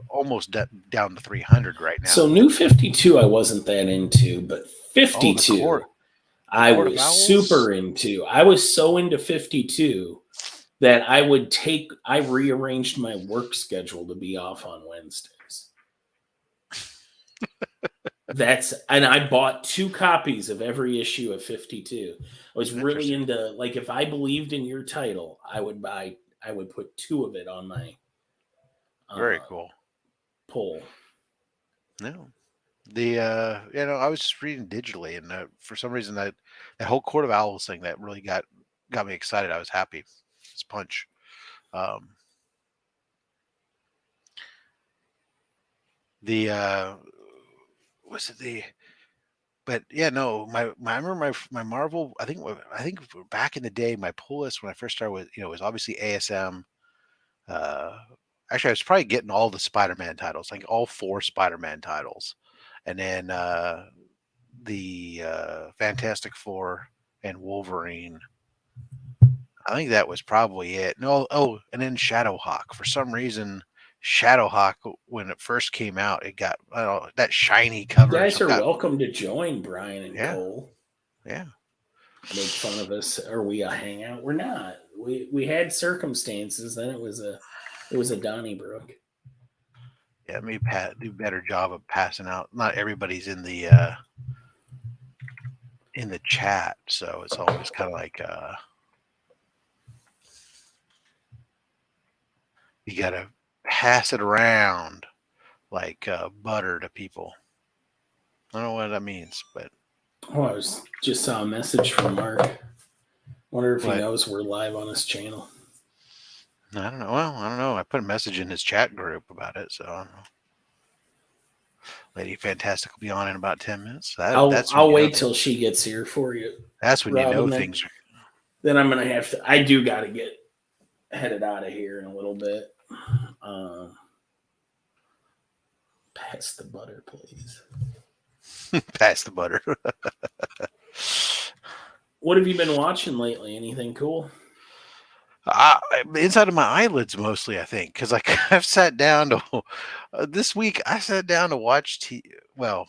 almost down to 300 right now. So New 52 I wasn't that into, but 52 I was super into. I was so into 52 that I rearranged my work schedule to be off on Wednesdays. And I bought 2 copies of every issue of 52. I was really into, like, if I believed in your title, I would put 2 of it on my very cool pull. No. I was just reading digitally, and for some reason that whole Court of Owls thing that really got me excited. I was happy. It's Punch. But yeah, no, I remember my Marvel. I think back in the day, my pull list when I first started with was obviously ASM. Actually, I was probably getting all the Spider-Man titles, like all 4 Spider-Man titles. And then the Fantastic Four and Wolverine. I think that was probably it. No, and then Shadowhawk. For some reason, Shadowhawk, when it first came out, it got that shiny You cover. guys are got, welcome to join Brian and Yeah. Cole. yeah. Make fun of us. Are we a hangout? We're not. We had circumstances. Then it was a Donnybrook. Yeah, maybe do a better job of passing out. Not everybody's in the chat, so it's always kind of like you gotta pass it around like butter to people. I don't know what that means, but Oh, I just saw a message from Mark. Wonder if he What? knows we're live on his channel. I don't know. Well, I don't know. I put a message in his chat group about it, so I don't know. Lady Fantastic will be on in about 10 minutes. I'll wait till she gets here for you. That's when Rob, you know and things are. Then I'm gonna have to. I do got to get headed out of here in a little bit. Pass the butter, please. Pass the butter. What have you been watching lately? Anything cool? Inside of my eyelids mostly, I think, because like I've sat down to this week. I sat down to watch. Well,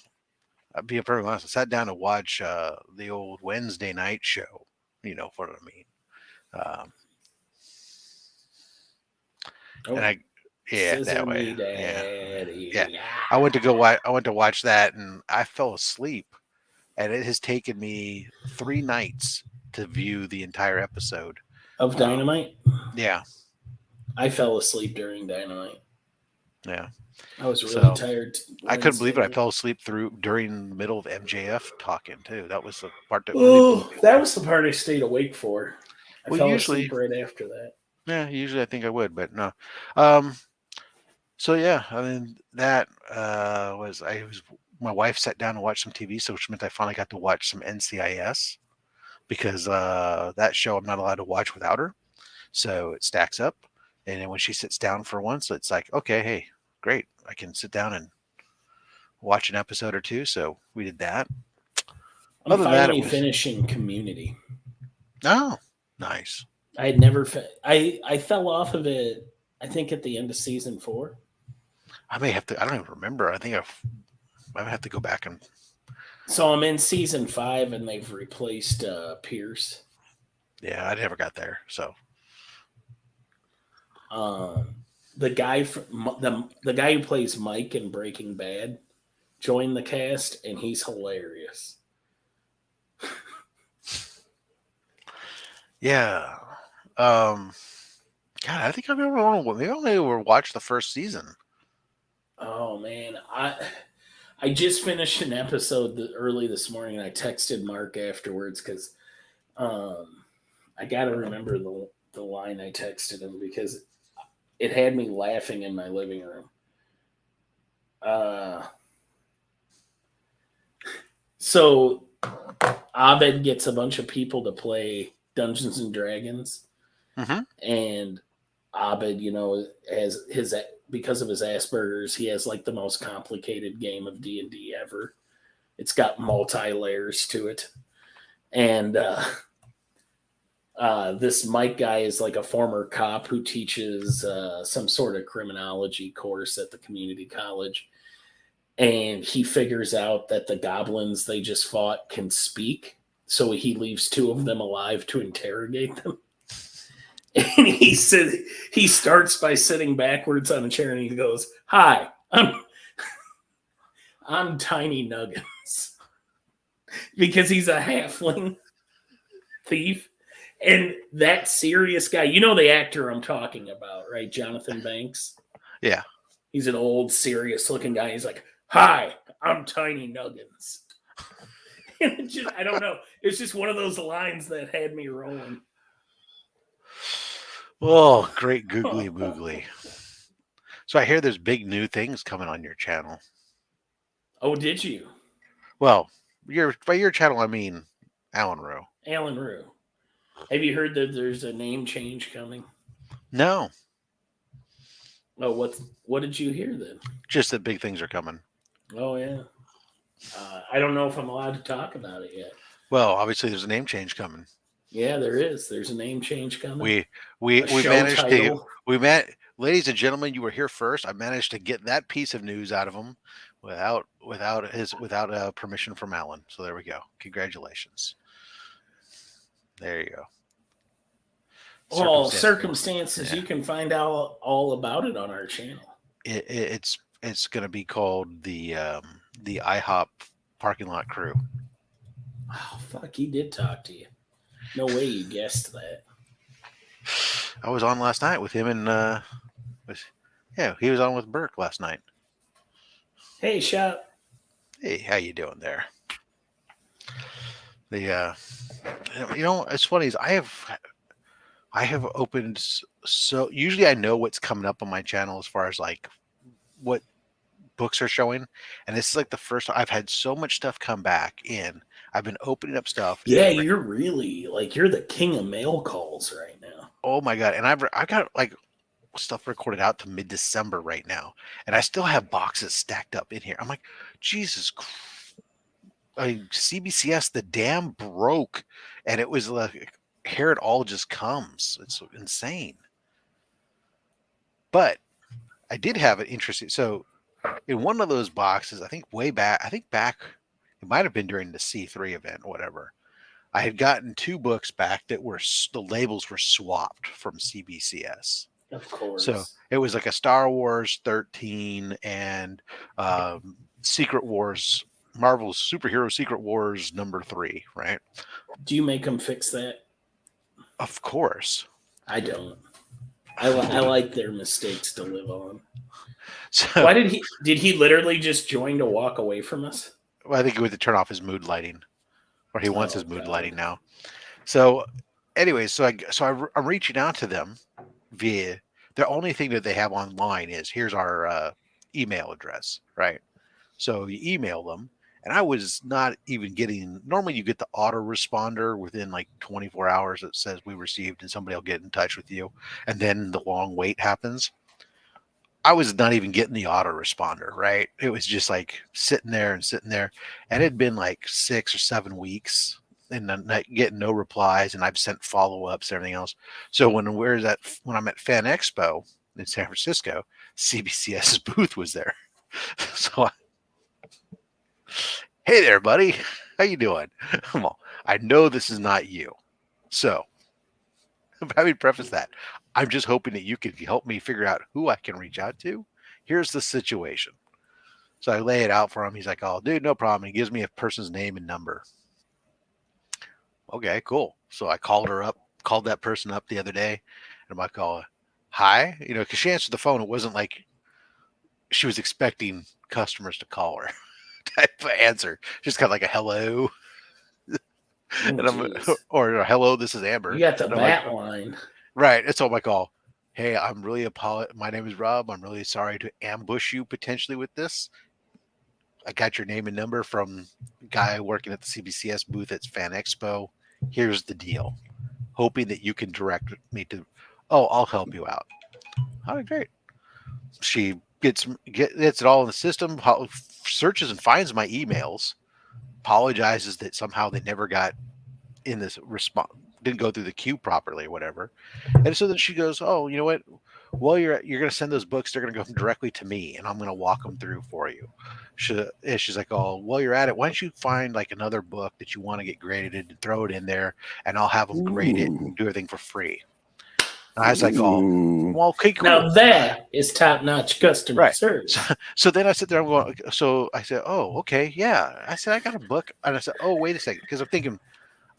I'll be perfectly honest. I sat down to watch the old Wednesday night show. You know what I mean? And I, yeah, that way. Yeah. I went to watch that, and I fell asleep. And it has taken me 3 nights to view the entire episode of Dynamite. Yeah, I fell asleep during Dynamite. yeah. I was really tired. I couldn't believe it. I fell asleep during the middle of MJF talking too. That was the part that that was the part I stayed awake for. I fell asleep right after that. Yeah, usually I think I would, but no. So yeah, I mean that was my wife sat down to watch some TV, so which meant I finally got to watch some NCIS because that show I'm not allowed to watch without her. So it stacks up, and then when she sits down for once, it's like, okay, hey, great, I can sit down and watch an episode or two. So we did that. I'm finally finishing Community. Oh, nice. I had never. I fell off of it. I think at the end of season 4. I may have to. I don't even remember. I think I have to go back and. So I'm in season 5, and they've replaced Pierce. Yeah, I never got there. So. The guy the guy who plays Mike in Breaking Bad joined the cast, and he's hilarious. Yeah. God, I think I've only watched the first season. Oh man, I just finished an episode early this morning, and I texted Mark afterwards because I got to remember the line I texted him because it had me laughing in my living room. So Abed gets a bunch of people to play Dungeons and Dragons, and Abed, has because of his Asperger's, he has like the most complicated game of D&D ever. It's got multi-layers to it, and this Mike guy is like a former cop who teaches some sort of criminology course at the community college. And he figures out that the goblins they just fought can speak. So he leaves 2 of them alive to interrogate them. And he starts by sitting backwards on a chair, and he goes, "Hi, I'm Tiny Nuggets." Because he's a halfling thief. And that serious guy, the actor I'm talking about, right? Jonathan Banks. Yeah. He's an old, serious-looking guy. He's like, "Hi, I'm Tiny Nuggets." And I don't know. It's just one of those lines that had me rolling. Oh, great googly boogly. So I hear there's big new things coming on your channel. Oh, did you? Well, by your channel, I mean Alan Rowe. Alan Rowe. Have you heard that there's a name change coming? No. Oh, what did you hear then? Just that big things are coming. Oh, yeah. I don't know if I'm allowed to talk about it yet. Well, obviously there's a name change coming. Yeah, there is. There's a name change coming. We managed ladies and gentlemen, you were here first. I managed to get that piece of news out of him without permission from Alan. So there we go. Congratulations. There you go. Well, Circumstance. circumstances, Yeah. you can find out all about it on our channel. It's going to be called the IHOP parking lot crew. Oh, fuck, he did talk to you. No way you guessed that. I was on last night with him and he was on with Burke last night. Hey, Shop. Hey, how you doing there? The it's funny is I have opened so usually I know what's coming up on my channel as far as like what books are showing, and this is like the first I've had so much stuff come back in. I've been opening up stuff. Yeah, you're really like you're the king of mail calls right now. Oh my god! And I've got like stuff recorded out to mid-December right now, and I still have boxes stacked up in here. I'm like, Jesus Christ. CBCS, the dam broke, and it was like here it all just comes. It's insane. But I did have an interesting. So in one of those boxes, I think back, it might have been during the C3 event or whatever. I had gotten 2 books back that were the labels were swapped from CBCS. Of course. So it was like a Star Wars 13 and Secret Wars, Marvel's Superhero Secret Wars #3, right? Do you make them fix that? Of course. I don't. I like their mistakes to live on. So, Why did he literally just join to walk away from us? well, I think he went to turn off his mood lighting, or he wants his mood God. lighting now. So, anyways, I'm reaching out to them via the only thing that they have online is here's our email address, right? So you email them, and I was not even getting. Normally, you get the autoresponder within like 24 hours that says we received, and somebody will get in touch with you, and then the long wait happens. I was not even getting the autoresponder, right? It was just like sitting there, and it had been like 6 or 7 weeks, and I'm not getting no replies, and I've sent follow-ups and everything else. So when I'm at Fan Expo in San Francisco, CBCS's booth was there. So hey there, buddy. How you doing? Well, I know this is not you. So let me preface that. I'm just hoping that you can help me figure out who I can reach out to. Here's the situation. So I lay it out for him. He's like, oh, dude, no problem. He gives me a person's name and number. Okay, cool. So I called that person up the other day. And I'm like, oh, hi. Because she answered the phone. It wasn't like she was expecting customers to call her type of answer. Just kind of like a hello. Or hello, this is Amber. You got the bat line. Right. It's all my call. Hey, I'm really my name is Rob. I'm really sorry to ambush you potentially with this. I got your name and number from a guy working at the CBCS booth at Fan Expo. Here's the deal. Hoping that you can direct me to, I'll help you out. All right, great. She gets it all in the system, searches and finds my emails, apologizes that somehow they never got in this response, didn't go through the queue properly or whatever. And so then she goes, oh, you know what? Well, you're going to send those books. They're going to go directly to me, and I'm going to walk them through for you. She's like, oh, while you're at it, why don't you find like another book that you want to get graded and throw it in there, and I'll have them grade it and do everything for free. And I was like, oh, well, okay, cool. Now that is top-notch customer service. So then I sit there, I'm going, so I said, oh, okay, yeah. I said, I got a book. And I said, oh, wait a second, because I'm thinking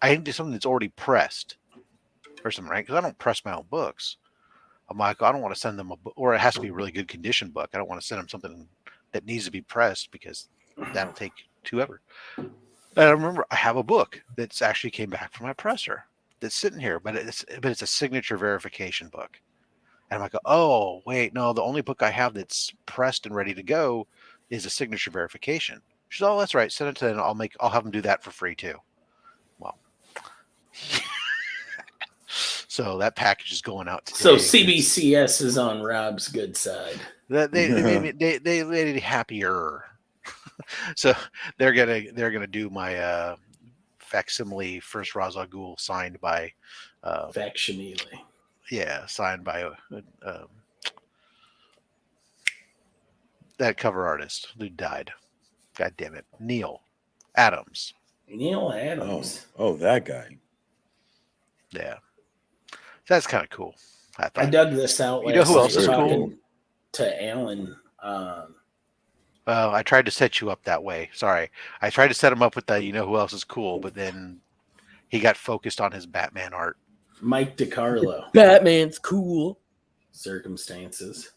I need something that's already pressed or something, right? Because I don't press my own books. I'm like, I don't want to send them a book, or it has to be a really good condition book. I don't want to send them something that needs to be pressed because that'll take 2 hours. And I remember I have a book that's actually came back from my presser that's sitting here, but it's a signature verification book. And I'm like, oh, wait, no, the only book I have that's pressed and ready to go is a signature verification. She's, oh, that's right. Send it to them. I'll have them do that for free too. Well, so that package is going out today. So CBCS is on Rob's good side. They made me happier. So they're gonna do my facsimile first Ra's al Ghul signed by facsimile. Yeah, signed by that cover artist who died. God damn it, Neil Adams. Neil Adams. Oh, that guy. Yeah, that's kind of cool. I I thought. dug this out You know last who night else is talking cool? to Alan. Well, I tried to set you up that way. Sorry, I tried to set him up with that. You know who else is cool? But then he got focused on his Batman art. Mike DiCarlo. Batman's cool. Circumstances.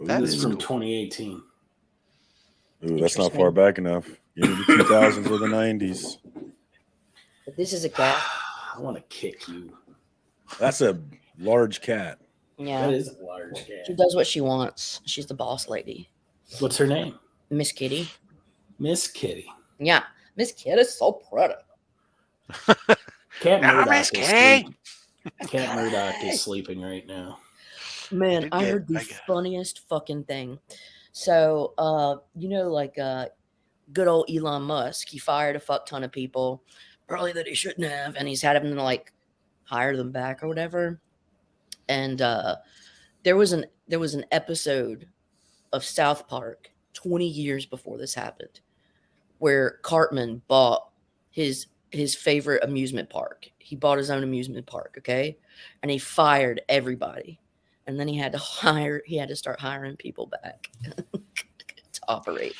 That This is is from cool. 2018. Ooh, that's not Interesting. far back enough. Into the 2000s or the 90s. But this is a cat. I want to kick you. That's a large cat. Yeah. That is a large She cat. does what she wants. She's the boss lady. What's her name? Miss Kitty. Miss Kitty. Yeah. Miss Kitty is so pretty. Cat Now, Murdoch Miss is Kitty. sleeping. Cat Murdoch is sleeping right now. Man, I Yeah, heard the I got- funniest fucking thing. So, good old Elon Musk, he fired a fuck ton of people, probably that he shouldn't have, and he's had them like hire them back or whatever. And there was an episode of South Park 20 years before this happened, where Cartman bought his favorite amusement park. He bought his own amusement park, okay, and he fired everybody. And then he had to start hiring people back to operate.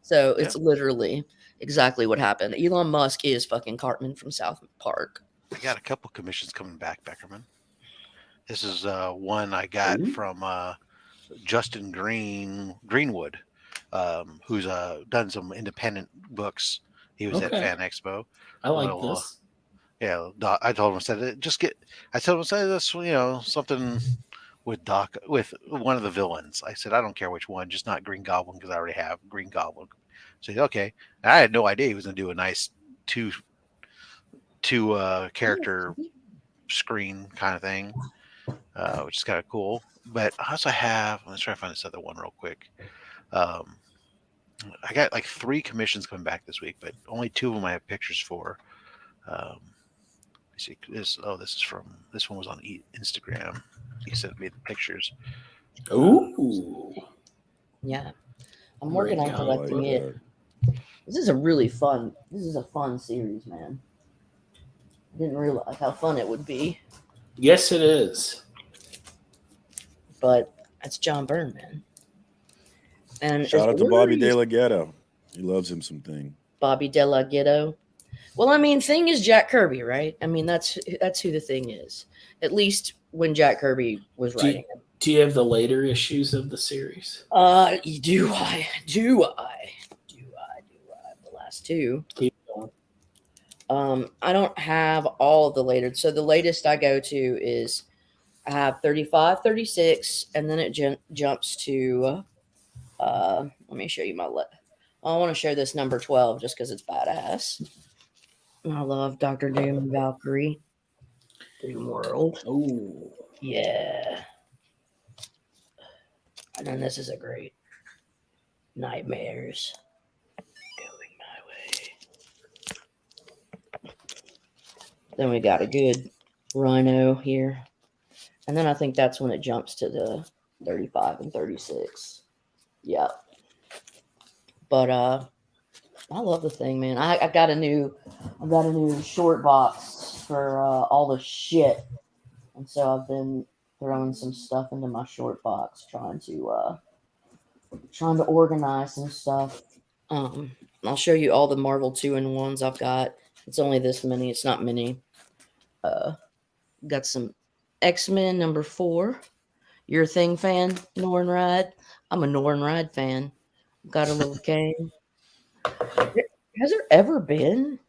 So it's literally exactly what happened. Elon Musk is fucking Cartman from South Park. I got a couple commissions coming back, Beckerman. This is one I got from Justin Greenwood, who's done some independent books. He was at Okay. Fan Expo. I like Well, this. Yeah, I told him, I said, I told him, say this, something with Doc, with one of the villains. I said, I don't care which one, just not Green Goblin, because I already have Green Goblin. So he said, okay. And I had no idea he was going to do a nice two character screen kind of thing, which is kind of cool. But I also have, let's try to find this other one real quick. I got like 3 commissions coming back this week, but only 2 of them I have pictures for. See this. Oh, this one was on Instagram. He sent me the pictures. Ooh. Yeah. I'm working on Great collecting like it. This is a fun series, man. I didn't realize how fun it would be, Yes, it is. but that's John Byrne, man. And Shout as out to Bobby ornery De as La Ghetto. He loves him some Thing. Bobby De La Ghetto. Well, I mean, Thing is Jack Kirby, right? I mean, that's who the Thing is. At least when Jack Kirby was writing it. Do you have the later issues of the series? Do I? The last 2. Keep going. I don't have all of the later. So the latest I go to is I have 35, 36, and then it jumps to let me show you my I want to show this number 12 just because it's badass. I love Dr. Doom and Valkyrie. Doom World. Oh, Yeah. And then this is a great Nightmares Going My Way. Then we got a good Rhino here. And then I think that's when it jumps to the 35 and 36. Yeah. But I love the Thing, man. I got a new short box for all the shit. And so I've been throwing some stuff into my short box, trying to organize some stuff. I'll show you all the Marvel 2-in-1s I've got. It's only this many. It's not many. Got some X-Men number 4. You're a Thing fan, Norrin Ride? I'm a Norrin Ride fan. Got a little cane. Has there ever been?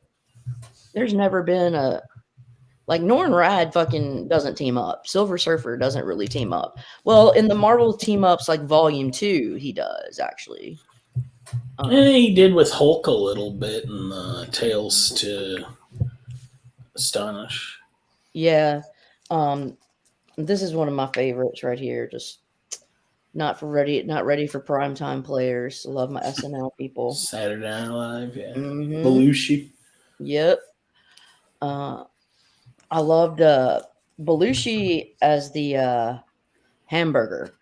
There's never been a like Norrin Ride fucking doesn't team up. Silver Surfer doesn't really team up. Well, in the Marvel team ups like Volume 2, he does actually. he did with Hulk a little bit in Tales to Astonish. Yeah. This is one of my favorites right here. Just not ready for primetime players. Love my SNL people. Saturday Night Live, yeah. Mhm. Belushi. Yep. I loved Belushi as the hamburger.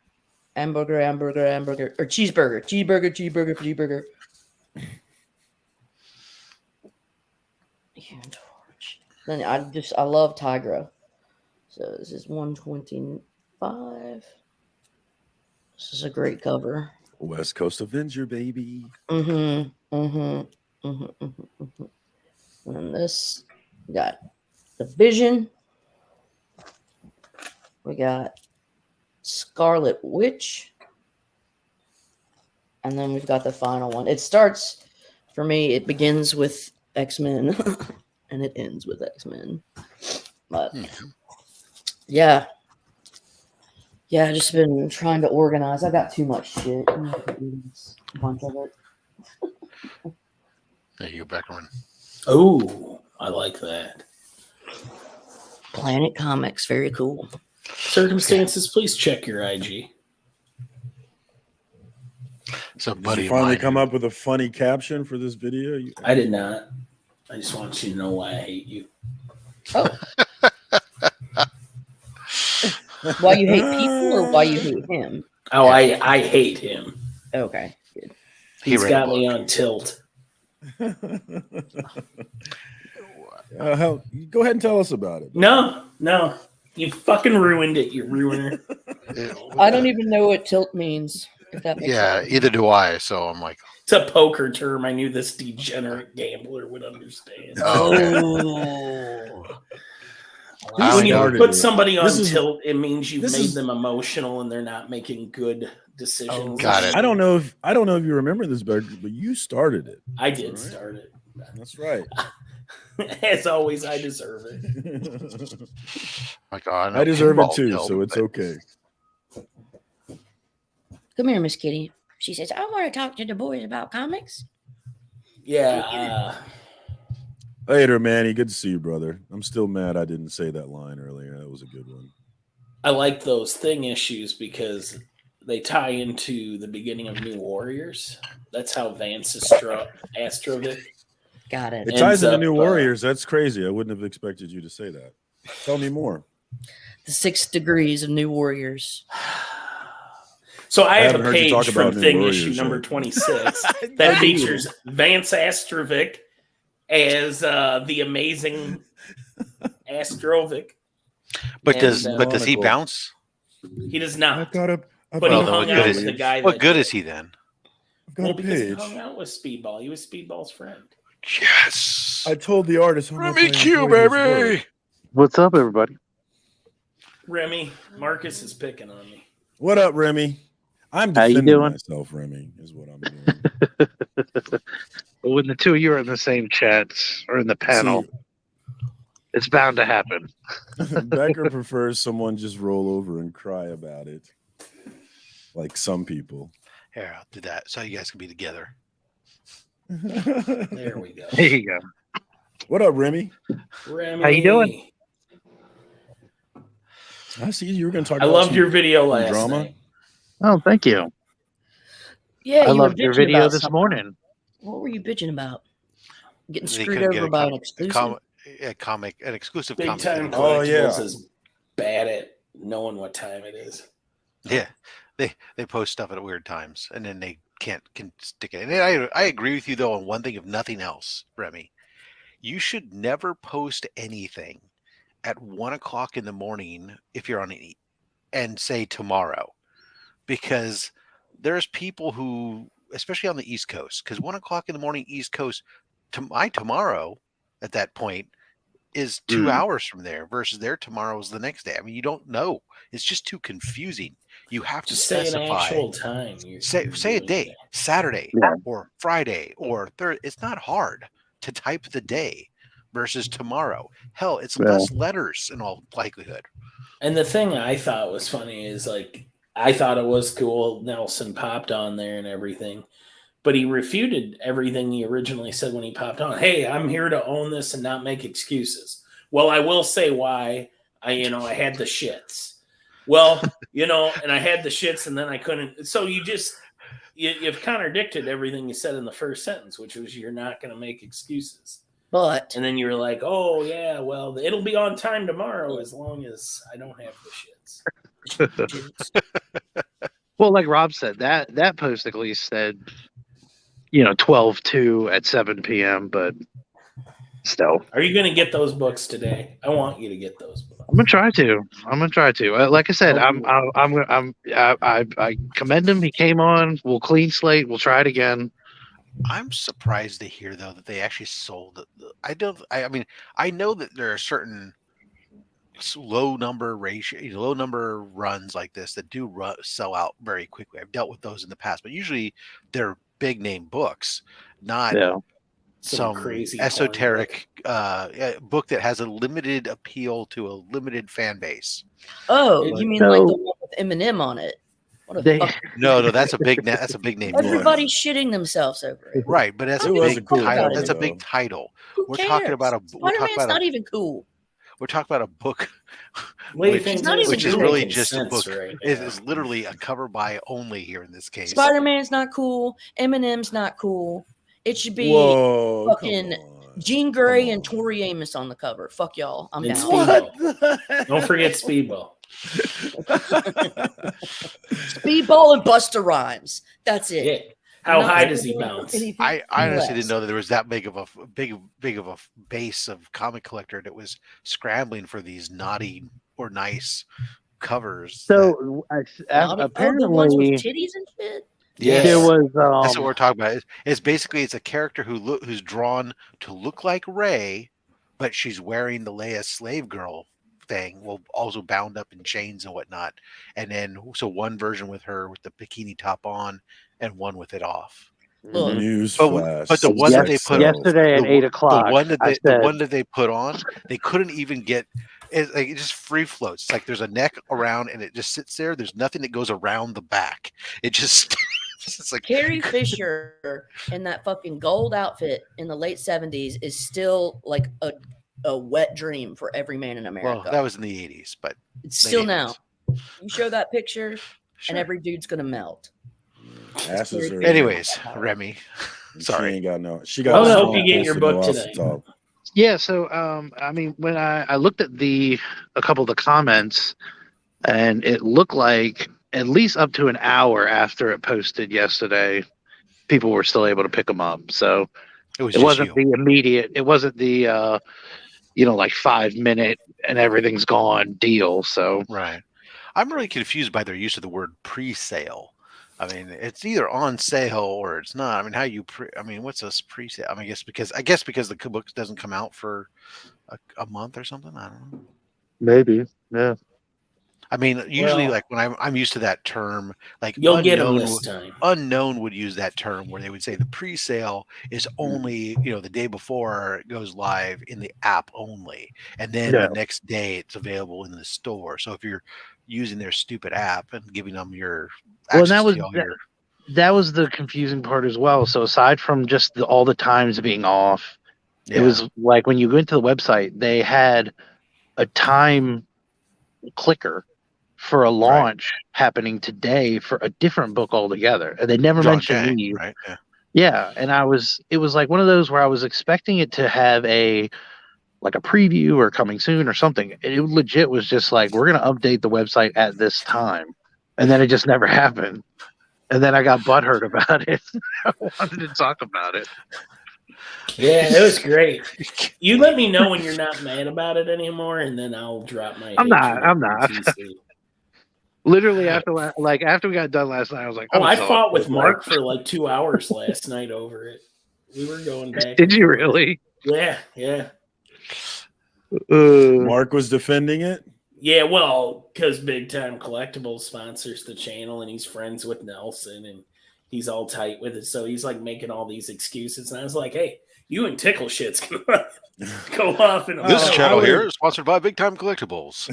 hamburger, or cheeseburger. Then I love Tigra. So this is 125. This is a great cover. West Coast Avenger, baby. And this, we got the Vision. We got Scarlet Witch. And then we've got the final one. It starts, for me, it begins with X-Men and it ends with X-Men. But yeah, I just been trying to organize. I got too much shit. A bunch of it. There you go, Beckerman. Oh, I like that. Planet Comics, very cool. Circumstances, please check your IG. So, Did buddy, you finally come up with a funny caption for this video? I did not. I just want you to know why I hate you. Oh. Why you hate people or why you hate him? Oh, I hate him. Okay, good. He's got me on tilt. Hell, go ahead and tell us about it. No. You fucking ruined it, you ruiner. I don't even know what tilt means. If that makes sense. Either do I. So I'm like, It's a poker term. I knew this degenerate gambler would understand. Oh. When you put somebody on is- tilt, it means you've this made is- them emotional and they're not making good decisions. got it. I don't know if you remember this, but you started it. I did start it. That's right. As always, I deserve it. like oh, I deserve it pinball too, tilt, so it's but- okay. Come here, Miss Kitty. She says, I want to talk to the boys about comics. Yeah. Later, Manny. Good to see you, brother. I'm still mad I didn't say that line earlier. That was a good one. I like those thing issues because they tie into the beginning of New Warriors. That's how Vance Astrovic. Got it. It ties into up, New Warriors. That's crazy. I wouldn't have expected you to say that. Tell me more. The 6 degrees of New Warriors. So I have haven't a heard you page talk from about New Thing Warriors issue number yet. 26 that features Vance Astrovic as the amazing Astrovic. But And, does he Monocle. bounce? He does I've not. got a. But he Well, then hung what out good with is the he? guy. What that good did is it. he then? I've got Well, a because he page. hung out with Speedball. He was Speedball's friend. Yes. I told the artist how much I Remy Q, enjoyed his baby. work. What's up, everybody? Remy, Marcus is picking on me. What up, Remy? I'm How you defending doing? myself, Remy, is what I'm doing. When the two of you are in the same chats or in the panel, it's bound to happen. Becker prefers someone just roll over and cry about it. Like some people. Here, I'll do that so you guys can be together. There we go. There you go. What up, Remy? Remy. How you doing? I see you were going to talk I about loved some your video last drama. night. Oh, thank you. Yeah, I you were loved your bitching video about this something. morning. What were you bitching about? Getting They screwed couldn't get over a by com- an a exclusive? an exclusive Big comic. Time Oh, Collectibles yeah. is bad at knowing what time it is. Yeah, they post stuff at weird times, and then they can stick it. And I agree with you though on one thing, if nothing else, Remy. You should never post anything at 1 o'clock in the morning if you're on any and say tomorrow, because there's people who, especially on the East Coast, because 1 o'clock in the morning East Coast, my tomorrow at that point is 2 hours from there versus their tomorrow is the next day. I mean, you don't know. It's just too confusing. You have to Just say an specify. actual time. Say a day, Saturday Yeah. or Friday or Thursday. It's not hard to type the day versus tomorrow. Hell, it's Yeah. less letters in all likelihood. And the thing I thought was funny is like I thought it was cool. Nelson popped on there and everything, but he refuted everything he originally said when he popped on. Hey, I'm here to own this and not make excuses. Well, I will say why I had the shits. Well, and I had the shits and then I couldn't. So you've contradicted everything you said in the first sentence, which was you're not going to make excuses. But And then you're like, oh, yeah, well, it'll be on time tomorrow as long as I don't have the shits. Well, like Rob said, that post at least said, 12/2 at 7 p.m. But still, Are you going to get those books today? I want you to get those books. I'm gonna try to. Like I said, Oh, I commend him. He came on. We'll clean slate. We'll try it again. I'm surprised to hear though that they actually sold it. I don't. I mean, I know that there are certain low number runs like this that do sell out very quickly. I've dealt with those in the past, but usually they're big name books, not Yeah. some some crazy porn esoteric book that has a limited appeal to a limited fan base. Oh, Like- you mean like the one with Eminem on it? What a They- fuck. No, that's a big name. book. Everybody's shitting themselves over it. Right, but that's It a was big a cool title. title, That's a though. big title. Who We're cares? talking about a Spider-Man's not even cool. we're talking about a book What do you which- think? It's not this even which is cool. really making just a sense book. right It now? is literally a cover by only here in this case. Spider-Man's not cool. Eminem's not cool. It should be Whoa, fucking come on. Jean Grey Come and on. Tori Amos on the cover. Fuck y'all. I'm And down. Speedball. Don't forget Speedball. Speedball and Busta Rhymes. That's it. Yeah. How Not high does he anything bounce? I honestly less. didn't know that there was that big of a base of comic collector that was scrambling for these naughty or nice covers. So Not- apparently, the ones with titties and shit. Yes. there was. That's what we're talking about. It's basically it's a character who's drawn to look like Rey, but she's wearing the Leia slave girl thing, well, also bound up in chains and whatnot. And then so one version with her with the bikini top on, and one with it off. Look, News But flash. but the one that they put yesterday at the 8 the o'clock. one that I they said, the one that they put on, they couldn't even get it. Like, it just free floats. It's like there's a neck around, and it just sits there. There's nothing that goes around the back. It just it's like Carrie Fisher in that fucking gold outfit in the late 70s is still like a wet dream for every man in America. well, that was in the 80s, but it's still late now. 80s. You show that picture, Sure. and every dude's gonna melt. Asses are. Anyways, Remy, She sorry. ain't got no. She I got. was a hope small you get piece your of book no off the today. top. Yeah, so I mean, when I looked at a couple of the comments, and it looked like at least up to an hour after it posted yesterday, people were still able to pick them up. So It was it just wasn't you. the immediate. It wasn't the like 5 minute and everything's gone deal. So Right. I'm really confused by their use of the word pre-sale. I mean, it's either on sale or it's not. I mean, what's a pre-sale? I mean, I guess because the book doesn't come out for a month or something. I don't know. maybe, yeah. I mean, usually, Well- like when I'm used to that term, like You'll get them unknown, this time. unknown would use that term where they would say the pre-sale is only the day before it goes live in the app only, and then Yeah. the next day it's available in the store. So if you're using their stupid app and giving them your Well, access and that was to all that, your that was the confusing part as well. So aside from just all the times being off, yeah, it was like when you went to the website, they had a time clicker for a launch happening today for a different book altogether, and they never John mentioned Jay, me. right? Yeah. Yeah, and it was like one of those where I was expecting it to have a preview or coming soon or something. It legit was just like, we're gonna update the website at this time, and then it just never happened. And then I got butthurt about it. I wanted to talk about it. Yeah, it was great. You let me know when you're not mad about it anymore, and then I'll drop my. I'm not. hatred I'm on not. TC. Literally after we got done last night, I was like, Oh, I'm I exhausted. fought with Mark for like 2 hours last night over it. We were going back. Did and you forth. really? Yeah, yeah. Mark was defending it. Yeah, well, because Big Time Collectibles sponsors the channel, and he's friends with Nelson, and he's all tight with it. So he's like making all these excuses, and I was like, "Hey, you and Tickle Shit's gonna go off." And This Oh, channel I would- here is sponsored by Big Time Collectibles.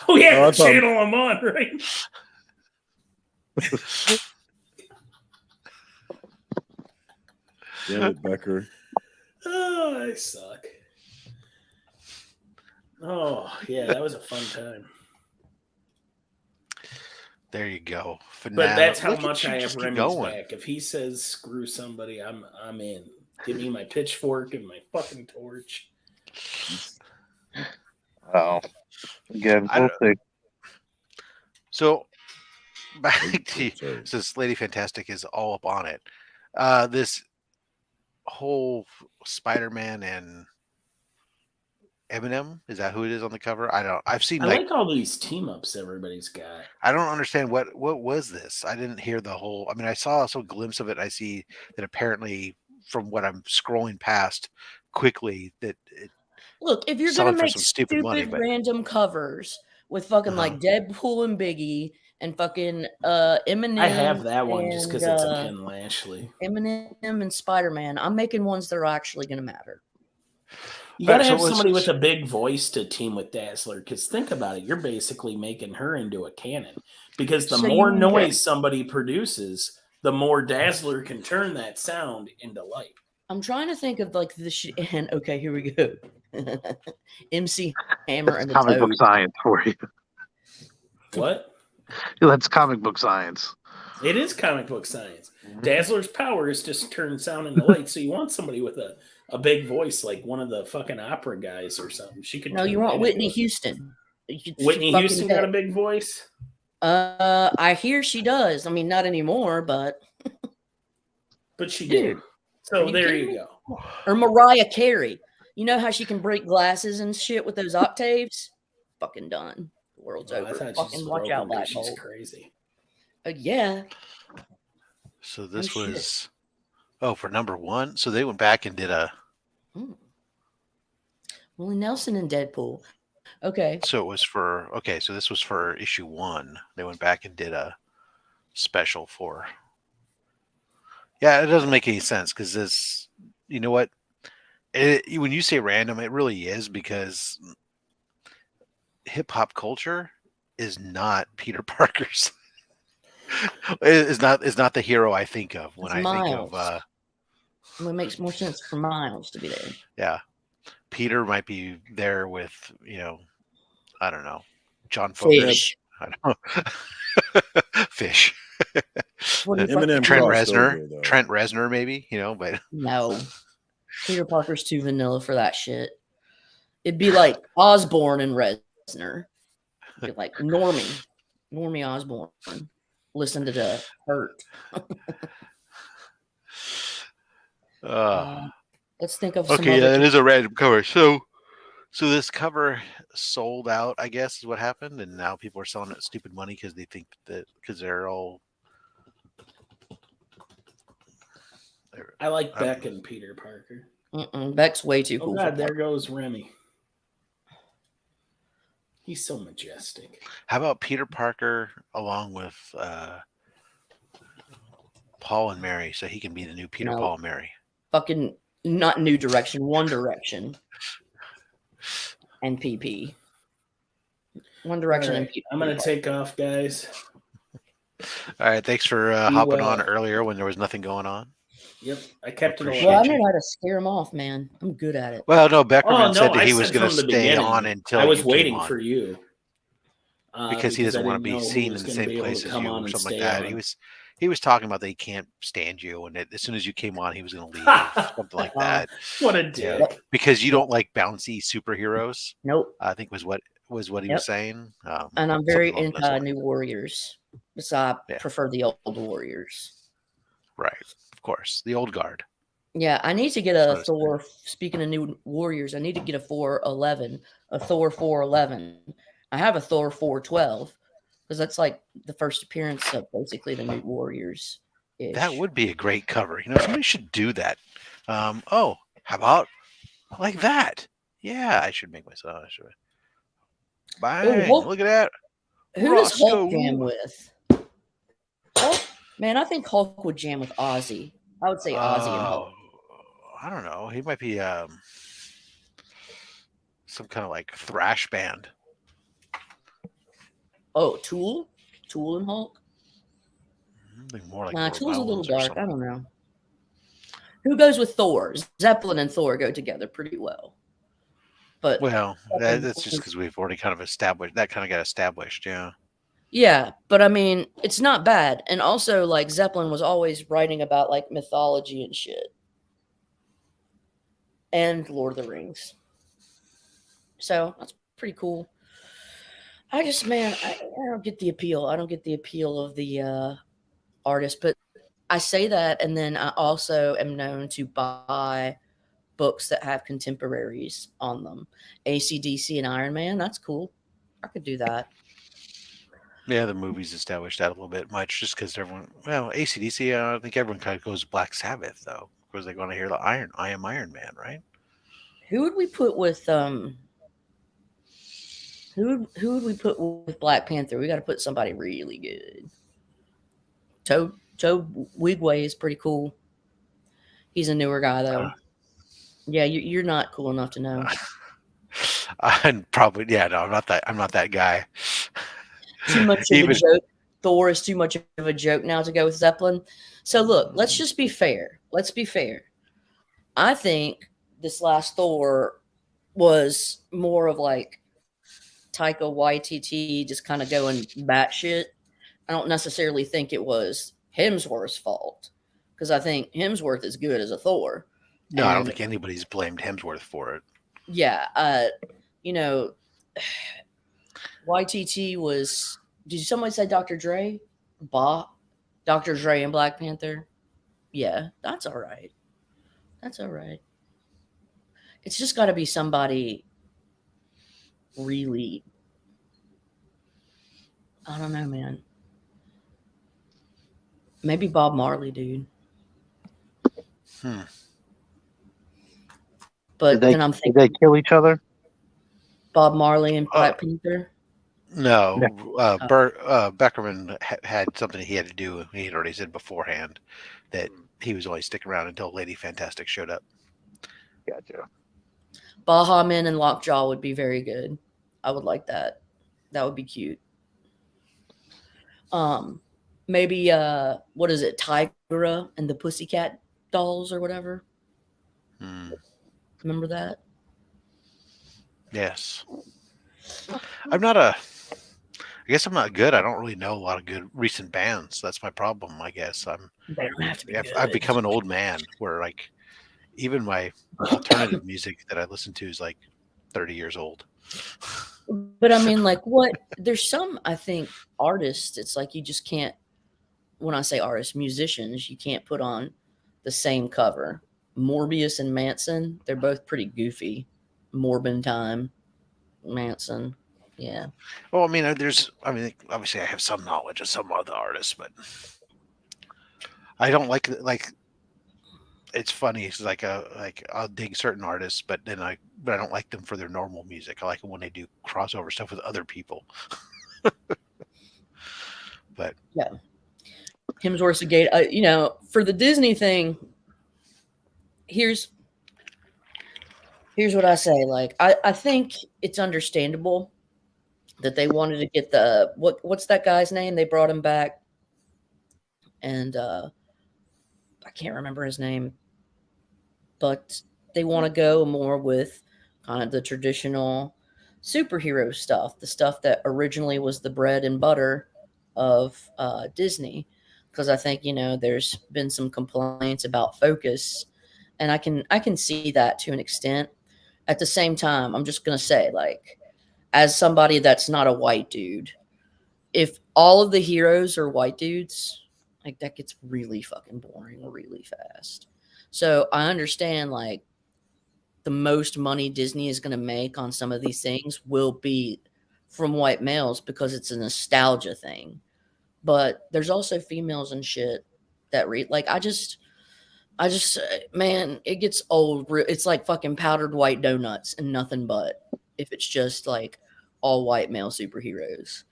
oh yeah, Oh, I the thought- channel I'm on, right? Damn it, Becker. Oh, I suck. Oh yeah, that was a fun time. There you go. But Fanatic. that's how Look at much you, I have just keep Remy's going. back. If he says screw somebody, I'm in. Give me my pitchfork and my fucking torch. Oh, again, I we'll see. So back to Sorry. since Lady Fantastic is all up on it. This whole Spider-Man and Eminem, is that who it is on the cover? I don't. I've seen I like like all these team ups everybody's got. I don't understand what was this. I didn't hear the whole. I mean, I saw a glimpse of it. I see that apparently, from what I'm scrolling past quickly, that it Look, if you're gonna selling for make some stupid money. stupid But random covers with fucking uh-huh. like Deadpool and Biggie and fucking Eminem I have that one just and because it's a Ken Lashley. Eminem and Spider-Man, I'm making ones that are actually gonna matter. You got to Alright, so have let's- somebody with a big voice to team with Dazzler. Because think about it, you're basically making her into a cannon. Because the So more you- noise somebody produces, the more Dazzler can turn that sound into light. I'm trying to think of like the shit. And okay, here we go. MC Hammer That's and the comic book Toad. science for you. What? That's comic book science. It is comic book science. Dazzler's power is to turn sound into light. So you want somebody with a big voice, like one of the fucking opera guys or something. She could. No, turn you want that Whitney into Houston. Whitney Fucking Houston dead. got a big voice. I hear she does. I mean, not anymore, but But she dude. did. So you there kidding you me? go. Or Mariah Carey. You know how she can break glasses and shit with those octaves? Fucking done. The world's Oh, I over. thought she Fucking just watch broke out, them 'cause Black she's Hole. crazy. Yeah. So this shit. was for number 1. So they went back and did a. Willie Nelson and Deadpool. Okay. So it was for So this was for issue 1. They went back and did a special for. Yeah, it doesn't make any sense because this. You know what? When you say random, it really is because hip hop culture is not Peter Parker's. Is not the hero I think of when It's I think of. Miles. It makes more sense for Miles to be there. Yeah, Peter might be there with I don't know, John Fogerty. Fish. I don't know. Fish. What do you Eminem fucking- Trent crossed Reznor. over, though. Trent Reznor, maybe but No. Peter Parker's too vanilla for that shit. It'd be like Osborne and Reznor. Get like Normie Osborne. Listen to the Hurt. Let's think of some okay, yeah, other. it is a random cover. So this cover sold out, I guess, is what happened, and now people are selling it stupid money because they think that they're all. I like Beck and Peter Parker. Beck's way too cool. Oh God, for there Parker. goes Remy. He's so majestic. How about Peter Parker along with Paul and Mary, so he can be the new Peter, No. Paul, and Mary? Fucking not New Direction, One Direction, and PP. One Direction and PP. I'm gonna take off, guys. All right, thanks for hopping on earlier when there was nothing going on. Yep, I kept it Appreciate Well, I alive. know how to scare them off, man. I'm good at it. Well, no, Beckerman Oh, said no, that I he was said going to from the stay beginning. on until I was you came waiting on. for you Because he doesn't I want to didn't be know who seen in was the gonna same be able to place as come you on or and something like stay that. on. He was talking about that he can't stand you, and as soon as you came on, he was going to leave, something like that. What a dick! Yeah, because you don't like bouncy superheroes. Nope. I think was what he Yep. was saying. And I'm very something along those into lines. New Warriors. So I Yeah. prefer the old Warriors. Right, of course, the old guard. Yeah, I need to get So a to Thor. Speaking of New Warriors, I need to get a 411, a Thor 411. I have a Thor 412 because that's like the first appearance of basically the New Warriors. That would be a great cover. Somebody should do that. How about like that? Yeah, I should make myself. Bang! Hulk- Look at that. Who does Hulk Roscoe. jam with? Hulk? Man, I think Hulk would jam with Ozzy. I would say Ozzy and Hulk. I don't know. He might be some kind of like thrash band. Oh, Tool and Hulk. More like Nah, the Tool's a little Ramones or dark. I something. don't know. Who goes with Thor? Zeppelin and Thor go together pretty well. But Well, Zeppelin- that's just because we've already kind of established that. Kind of got established, yeah. yeah, but I mean, it's not bad. And also, like Zeppelin was always writing about like mythology and shit, and Lord of the Rings. So that's pretty cool. I just, man, I don't get the appeal. I don't get the appeal of the artist, but I say that, and then I also am known to buy books that have contemporaries on them. AC/DC and Iron Man, that's cool. I could do that. Yeah, the movies established that a little bit much just because everyone, well, AC/DC, I think everyone kind of goes Black Sabbath, though, because they want to hear the I Am Iron Man, right? Who would we put with who would we put with Black Panther? We got to put somebody really good. Toe Wigway is pretty cool. He's a newer guy though. Yeah, you're not cool enough to know. And probably, yeah, no, I'm not that guy. Too much of a joke. Thor is too much of a joke now to go with Zeppelin. So look, let's just be fair. Let's be fair. I think this last Thor was more of like Taika Waititi just kind of going batshit. I don't necessarily think it was Hemsworth's fault because I think Hemsworth is good as a Thor. No, I don't think anybody's blamed Hemsworth for it. Yeah, you know, YTT was. Did somebody say Dr. Dre? Dr. Dre and Black Panther. Yeah, that's all right. That's all right. It's just got to be somebody really. I don't know, man. Maybe Bob Marley, dude. But then I'm thinking, did they kill each other? Bob Marley and Black Panther. No, Beckerman had something he had to do. He had already said beforehand that he was only sticking around until Lady Fantastic showed up. Gotcha. Baha Men and Lockjaw would be very good. I would like that. That would be cute. Maybe what is it, Tigra and the Pussycat Dolls or whatever. Remember that? Yes. I guess I'm not good. I don't really know a lot of good recent bands. That's my problem, I guess. They don't have to be good. I've become an old man where like even my alternative music that I listen to is like 30 years old. But I mean, like, what? There's some, I think, artists. It's like you just can't. When I say artists, musicians, you can't put on the same cover. Morbius and Manson, they're both pretty goofy. Morbin Time, Manson, yeah. Well, I mean, obviously, I have some knowledge of some other artists, but I don't like. It's funny. It's like I'll dig certain artists, but I don't like them for their normal music. I like them when they do crossover stuff with other people. But yeah, Hemsworth's a gate. For the Disney thing, here's what I say. Like, I think it's understandable that they wanted to get the what's that guy's name? They brought him back, and I can't remember his name, but they want to go more with kind of the traditional superhero stuff, the stuff that originally was the bread and butter of Disney. Because I think there's been some complaints about focus, and I can see that to an extent. At the same time, I'm just gonna say, like, as somebody that's not a white dude, if all of the heroes are white dudes, like, that gets really fucking boring really fast. So I understand, like, the most money Disney is going to make on some of these things will be from white males because it's a nostalgia thing. But there's also females and shit that read. Like, I just, man, it gets old. It's like fucking powdered white donuts and nothing but, if it's just like all white male superheroes.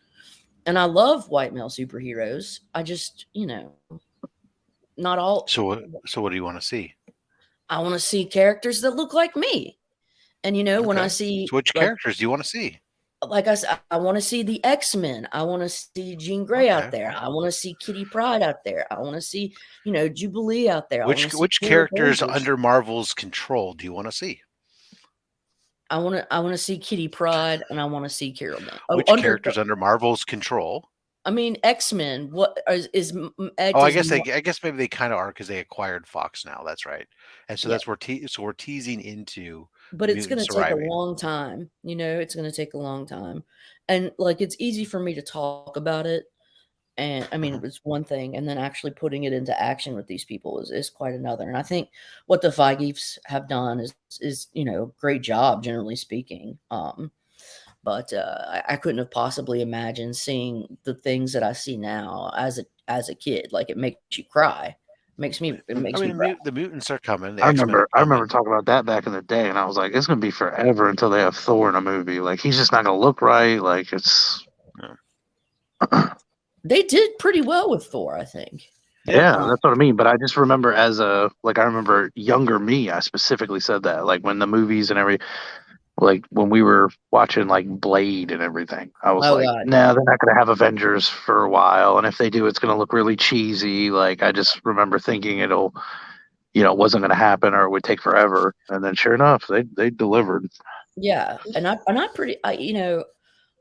And I love white male superheroes. I just, not all. so what do you want to see? I want to see characters that look like me. And when I see, so which characters do you want to see? Like I said, I want to see the X-Men. I want to see Jean Grey out there. I want to see Kitty Pryde out there. I want to see, Jubilee out there. Which characters under Marvel's control do you want to see? I want to see Kitty Pryde, and I want to see Carol Danvers. Which characters under Marvel's control? I mean, X-Men. What is? I guess maybe they kind of are because they acquired Fox now. That's right, and so that's we're teasing into but it's going to mutants take a arriving. long time. You know, it's going to take a long time. And like, it's easy for me to talk about it. And I mean, it's one thing, and then actually putting it into action with these people is quite another. And I think what the Feige's have done is great job, generally speaking. But I couldn't have possibly imagined seeing the things that I see now as a kid. Like, it makes you cry. It makes me cry. The mutants are coming. The I X-Men are remember coming. talking about that back in the day, and I was like, it's gonna be forever until they have Thor in a movie. Like, he's just not gonna look right. Like, it's They did pretty well with Thor, I think. yeah, that's what I mean. But I just remember I remember younger me, I specifically said that. Like, when the movies and like when we were watching like Blade and everything, I was Oh like, God. nah, they're not gonna have Avengers for a while, and if they do, it's gonna look really cheesy. Like, I just remember thinking wasn't gonna happen or it would take forever, and then sure enough, they delivered. Yeah, and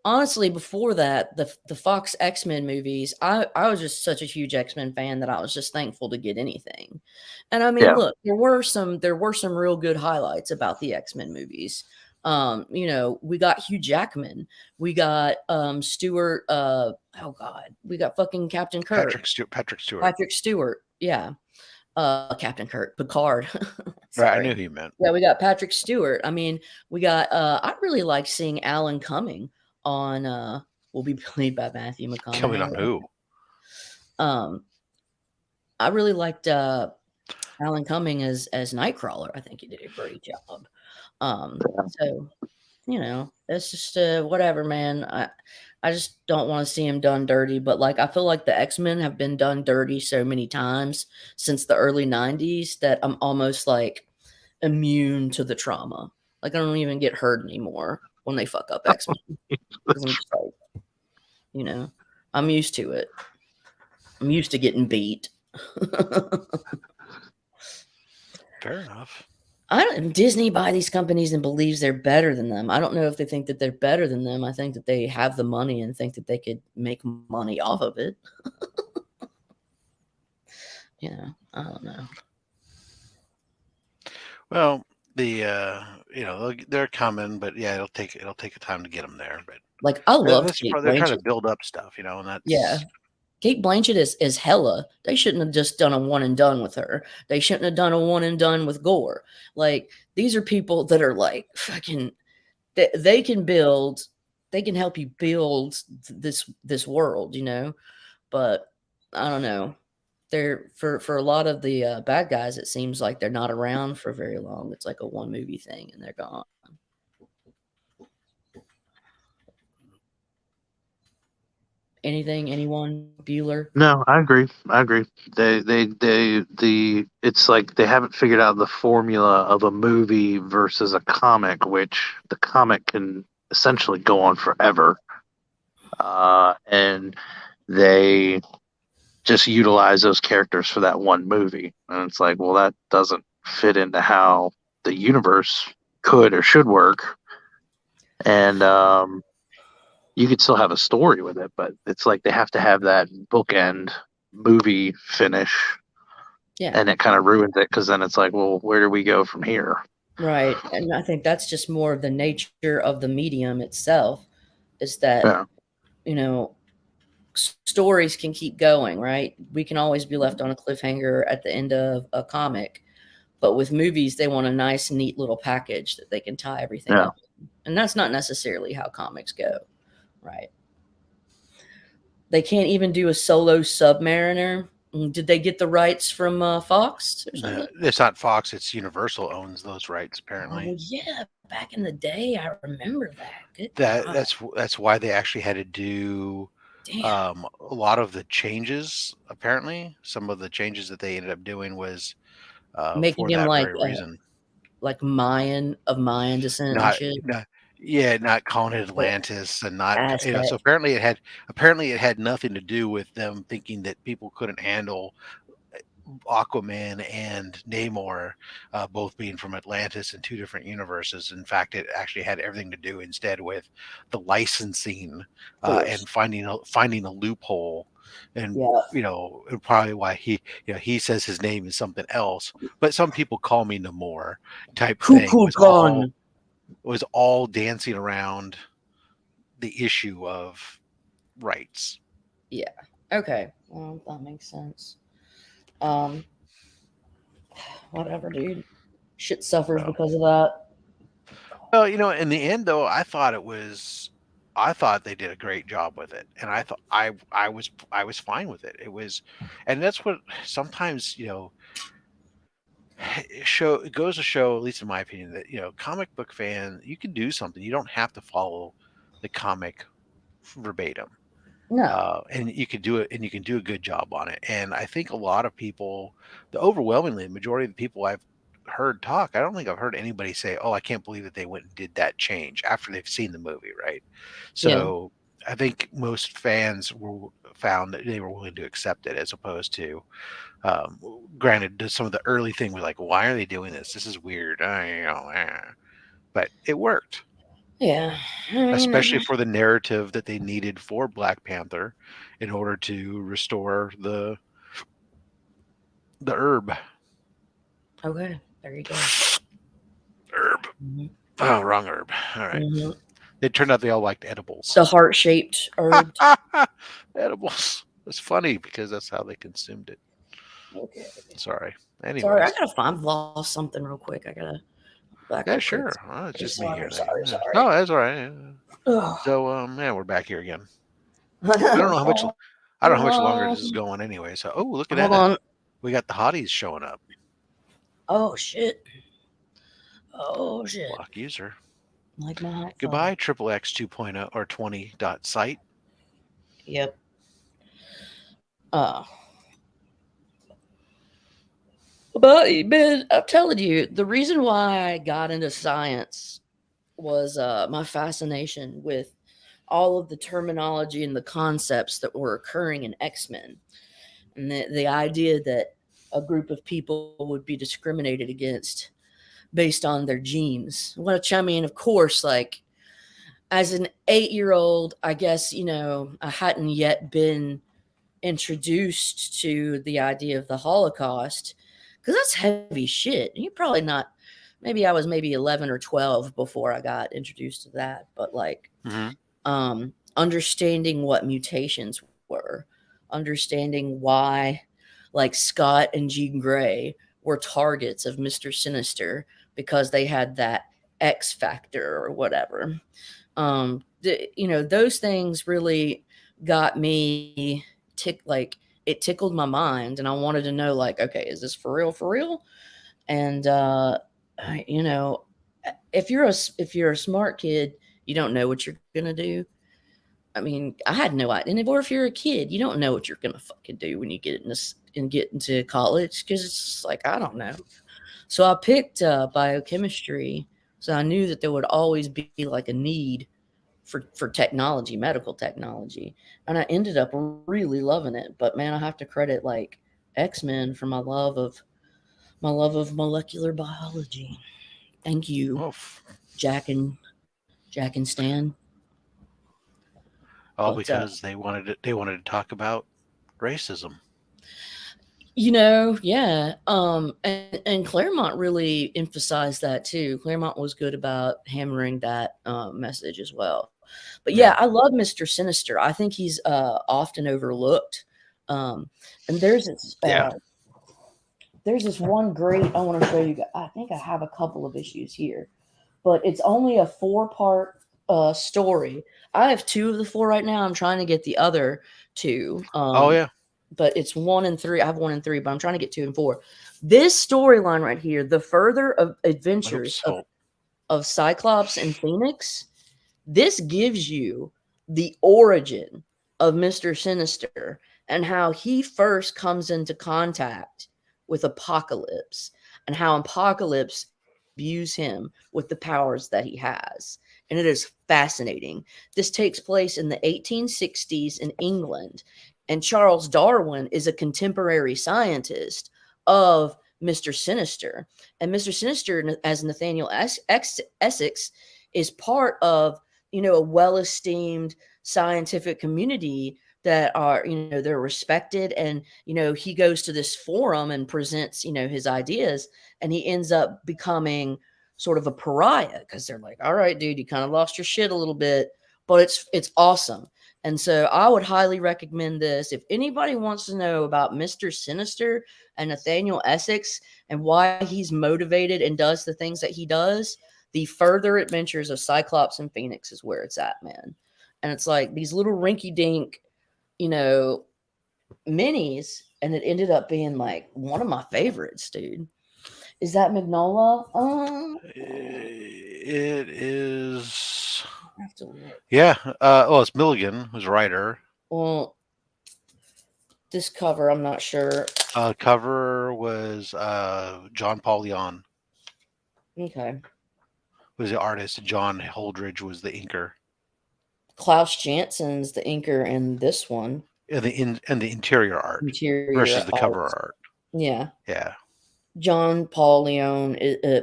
honestly, before that, the Fox X-Men movies, I was just such a huge X-Men fan that I was just thankful to get anything. And I mean, Yeah. look, there were some real good highlights about the X-Men movies. We got Hugh Jackman, we got Stewart, oh God, we got fucking Captain Kirk. Patrick Stewart, yeah. Captain Kirk, Picard. Right, I knew who you meant. Yeah, we got Patrick Stewart. I mean, we got I really like seeing Alan Cumming on will be played by Matthew McConaughey. Coming on who? I really liked Alan Cumming as Nightcrawler. I think he did a great job. So it's just whatever, man. I just don't want to see him done dirty, but like, I feel like the X-Men have been done dirty so many times since the early 90s that I'm almost like immune to the trauma. Like, I don't even get hurt anymore when they fuck up X-Men. 'Cause I'm just like, I'm used to it. I'm used to getting beat. Fair enough. Disney buy these companies and believes they're better than them. I don't know if they think that they're better than them. I think that they have the money and think that they could make money off of it. I don't know. Well, they're coming, but yeah, it'll take a time to get them there. But like, I love Kate they're trying Blanchett. to build up stuff, and that's Kate Blanchett is hella. They shouldn't have just done a one and done with her. They shouldn't have done a one and done with Gore. Like, these are people that are like fucking. They can help you build this world, But I don't know. They're for a lot of the bad guys, it seems like they're not around for very long. It's like a one movie thing and they're gone. Anyone, Bueller? No, I agree. It's like they haven't figured out the formula of a movie versus a comic, which the comic can essentially go on forever. And they just utilize those characters for that one movie. And it's like, well, that doesn't fit into how the universe could or should work. And you could still have a story with it, but it's like they have to have that bookend movie finish. Yeah. And it kind of ruins it, because then it's like, well, where do we go from here? Right. And I think that's just more of the nature of the medium itself, is that, stories can keep going, right? We can always be left on a cliffhanger at the end of a comic. But with movies, they want a nice, neat little package that they can tie everything up. And that's not necessarily how comics go. Right. They can't even do a solo Submariner. Did they get the rights from Fox? It's not Fox. It's Universal owns those rights, apparently. Oh, yeah. Back in the day, I remember that. That's why they actually had to do a lot of the changes. Apparently, some of the changes that they ended up doing was making for him that like very reason. Like Mayan descent and shit. Not calling it Atlantis, and not so apparently it had nothing to do with them thinking that people couldn't handle Aquaman and Namor both being from Atlantis in two different universes. In fact, it actually had everything to do instead with the licensing and finding a loophole. And probably why he says his name is something else, but some people call me Namor type thing. was all dancing around the issue of rights. Yeah. Okay. Well, that makes sense. Um, whatever, dude. Shit suffers So, because of that. well, in the end though, I thought they did a great job with it, and I thought I was fine with it. It was, and that's what sometimes it goes to show, at least in my opinion, that comic book fan, you can do something. You don't have to follow the comic verbatim. No. And you can do it, and you can do a good job on it. And I think a lot of people, the overwhelmingly majority of the people I've heard talk, I don't think I've heard anybody say, "Oh, I can't believe that they went and did that change," after they've seen the movie, right? Yeah. So I think most fans found that they were willing to accept it, as opposed to, granted, some of the early thing was like, "Why are they doing this? This is weird," but it worked. Yeah. I mean, Especially for the narrative that they needed for Black Panther in order to restore the herb. okay. There you go. Herb. Mhm. Oh, wrong herb. All right. Mhm. It turned out they all liked edibles. The heart-shaped herb. Edibles. It's funny because that's how they consumed it. Okay. Sorry. Sorry, I Anyways. gotta find. I've lost something real quick. I gotta back Yeah, up. sure. Quick. Oh, it's Okay, just me here. sorry. No, that's all right. Yeah. Ugh. So, yeah, we're back here again. I don't know how much. I don't know how much longer this is going anyway. So, oh, look at Hold that. on. We got the hotties showing up. Oh shit. Oh shit. Block user. Like my hot Goodbye, Triple X 2.0 or 20.site. Yep. But man, I'm telling you, the reason why I got into science was my fascination with all of the terminology and the concepts that were occurring in X-Men. And the idea that a group of people would be discriminated against based on their genes. Which, I mean, of course, like, as an 8-year-old, I guess, I hadn't yet been introduced to the idea of the Holocaust, because that's heavy shit. You're probably not, maybe I was maybe 11 or 12 before I got introduced to that. But like, understanding what mutations were, understanding why, like, Scott and Jean Grey were targets of Mr. Sinister because they had that X factor or whatever. Those things really got me it tickled my mind, and I wanted to know, like, okay, is this for real? And if you're a smart kid, you don't know what you're gonna do. I mean, I had no idea. Or if you're a kid, you don't know what you're gonna fucking do when you get into college, because it's just like, I don't know. So I picked biochemistry, so I knew that there would always be like a need for technology, medical technology, and I ended up really loving it. But man, I have to credit like X-Men for my love of molecular biology. Thank you, Oh, Jack and Stan. all But because they wanted to talk about racism. yeah. And Claremont really emphasized that too. Claremont was good about hammering that message as well. But yeah, I love Mr. Sinister. I think he's often overlooked. And there's this one great, I want to show you guys. I think I have a couple of issues here, but it's only a 4-part story. I have 2 of the 4 right now. I'm trying to get the other 2. Oh yeah. But it's 1 and 3. I have 1 and 3, but I'm trying to get 2 and 4. This storyline right here, the further of adventures of Cyclops and Phoenix, this gives you the origin of Mr. Sinister and how he first comes into contact with Apocalypse, and how Apocalypse imbues him with the powers that he has. And it is fascinating. This takes place in the 1860s in England, and Charles Darwin is a contemporary scientist of Mr. Sinister. And Mr. Sinister, as Nathaniel Essex, is part of, a well-esteemed scientific community that are, they're respected. And, he goes to this forum and presents, his ideas, and he ends up becoming sort of a pariah because they're like, all right, dude, you kind of lost your shit a little bit, but it's awesome. And so I would highly recommend this. If anybody wants to know about Mr. Sinister and Nathaniel Essex and why he's motivated and does the things that he does, The Further Adventures of Cyclops and Phoenix is where it's at, man. And it's like these little rinky dink, you know, minis, and it ended up being like one of my favorites, dude. Is that Magnola? It is. I have to look. Yeah. It's Milligan who's writer. Well, this cover, I'm not sure. Cover was John Paul Leon Okay. was the artist. John Holdridge was the inker. Klaus Jansson's the inker in this one. And the interior art Interior versus the cover art. art. Yeah. Yeah. John Paul Leon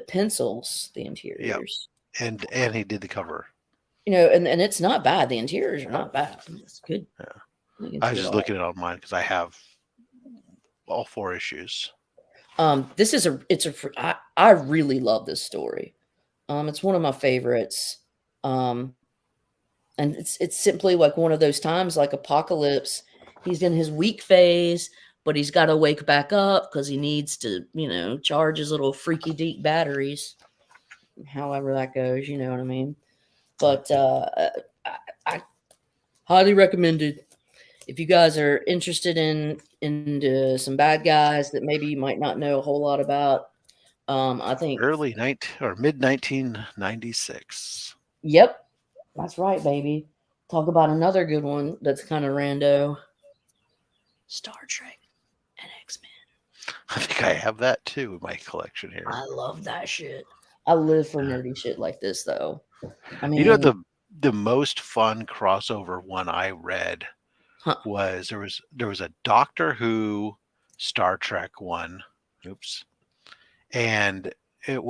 pencils the interiors. And he did the cover. You know, and it's not bad. The interiors are not bad. It's good. Yeah. I was just looking at it online because I have all 4 issues. This is I really love this story. It's one of my favorites. And it's simply like one of those times like Apocalypse. He's in his weak phase, but he's got to wake back up because he needs to, you know, charge his little freaky deep batteries. However that goes, you know what I mean? But I highly recommend it. If you guys are interested in some bad guys that maybe you might not know a whole lot about, I think mid 1996. Yep, that's right, baby. Talk about another good one that's kind of rando. Star Trek and X-Men. I think I have that too in my collection here. I love that shit. I live for nerdy shit like this, though. I mean, You know, the most fun crossover one I read was there was a Doctor Who Star Trek one. Oops. And it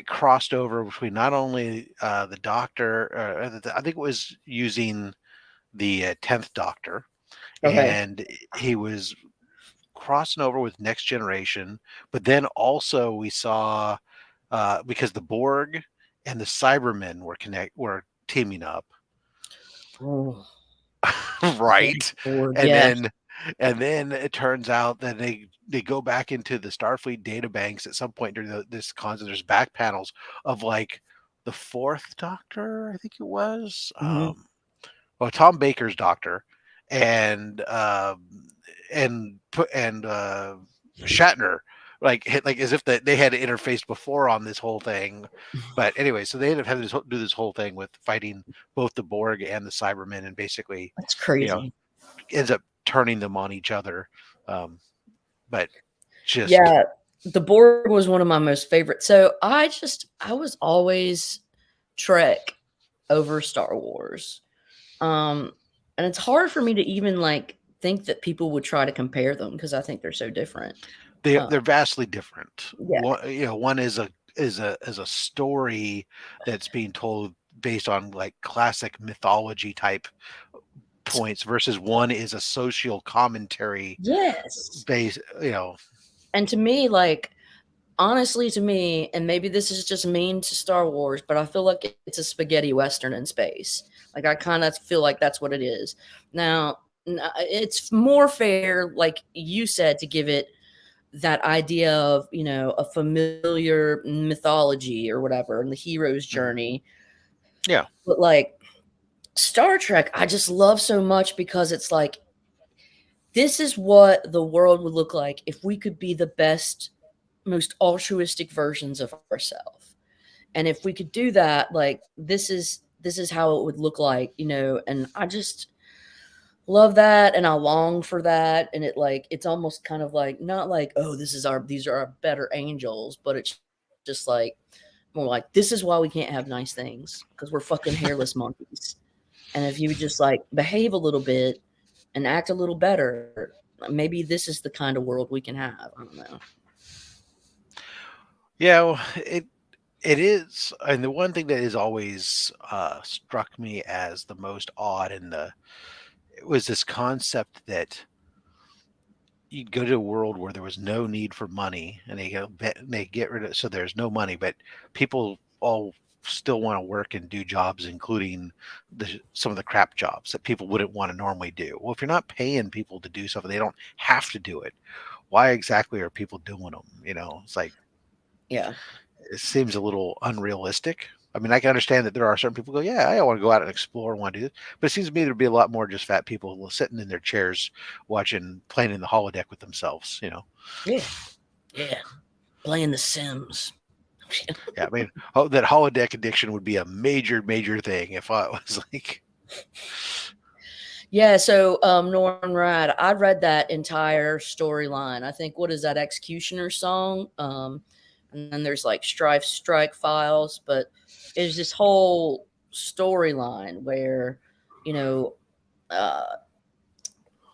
crossed over between not only the Doctor, I think it was using the 10th Doctor, and he was crossing over with Next Generation, but then also we saw because the Borg and the Cybermen were teaming up. Oh. Right. Borg, and then it turns out that they go back into the Starfleet databanks at some point during this concept. There's back panels of like the 4th Doctor, I think it was. Mm-hmm. Tom Baker's Doctor, and Shatner, like as if they had interfaced before on this whole thing. But anyway, so they ended up having to do this whole thing with fighting both the Borg and the Cybermen, and basically that's crazy. You know, ends up turning them on each other. But just the Borg was one of my most favorite. So I was always Trek over Star Wars. And it's hard for me to even like think that people would try to compare them because I think they're so different. They're vastly different. Yeah. One is a story that's being told based on like classic mythology type points versus one is a social commentary. Yes. Based, And to me, like honestly, to me, and maybe this is just mean to Star Wars, but I feel like it's a spaghetti western in space. Like I kind of feel like that's what it is. Now, it's more fair, like you said, to give it that idea of, you know, a familiar mythology or whatever, and the hero's journey. Yeah. But like Star Trek, I just love so much because it's like, this is what the world would look like if we could be the best, most altruistic versions of ourselves. And if we could do that, like this is how it would look like, you know, and I just love that and I long for that. And it's almost kind of like, not like, oh, these are our better angels, but it's just like more like, this is why we can't have nice things, because we're fucking hairless monkeys. And if you would just like behave a little bit and act a little better, maybe this is the kind of world we can have. I don't know. Yeah, well, it is. And the one thing that has always struck me as the most odd it was this concept that you'd go to a world where there was no need for money, and they get rid of, so there's no money, but people all still want to work and do jobs, including some of the crap jobs that people wouldn't want to normally do. Well, if you're not paying people to do something, they don't have to do it. Why exactly are people doing them? It's like, Yeah. it seems a little unrealistic. I mean, I can understand that there are certain people who go, yeah, I want to go out and explore and want to do this. But it seems to me there'd be a lot more just fat people sitting in their chairs watching, playing in the holodeck with themselves, Yeah. Yeah. Playing The Sims. Yeah, I mean, that holodeck addiction would be a major, major thing if I was like, Yeah, so Norman Rad, I read that entire storyline. I think, what is that, Executioner song? And then there's like Strife Strike Files, but it's this whole storyline where, you know, uh,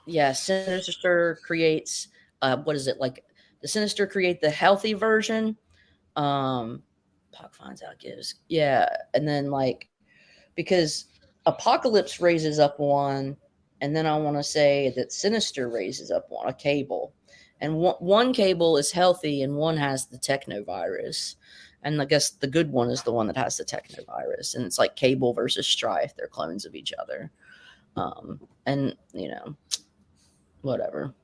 yeah, Sinister creates what is it, like the Sinister create the healthy version. Pac finds out gives. Yeah, and then like because Apocalypse raises up one, and then I want to say that Sinister raises up one, a Cable. And one Cable is healthy, and one has the technovirus. And I guess the good one is the one that has the technovirus. And it's like Cable versus Strife. They're clones of each other. And, whatever.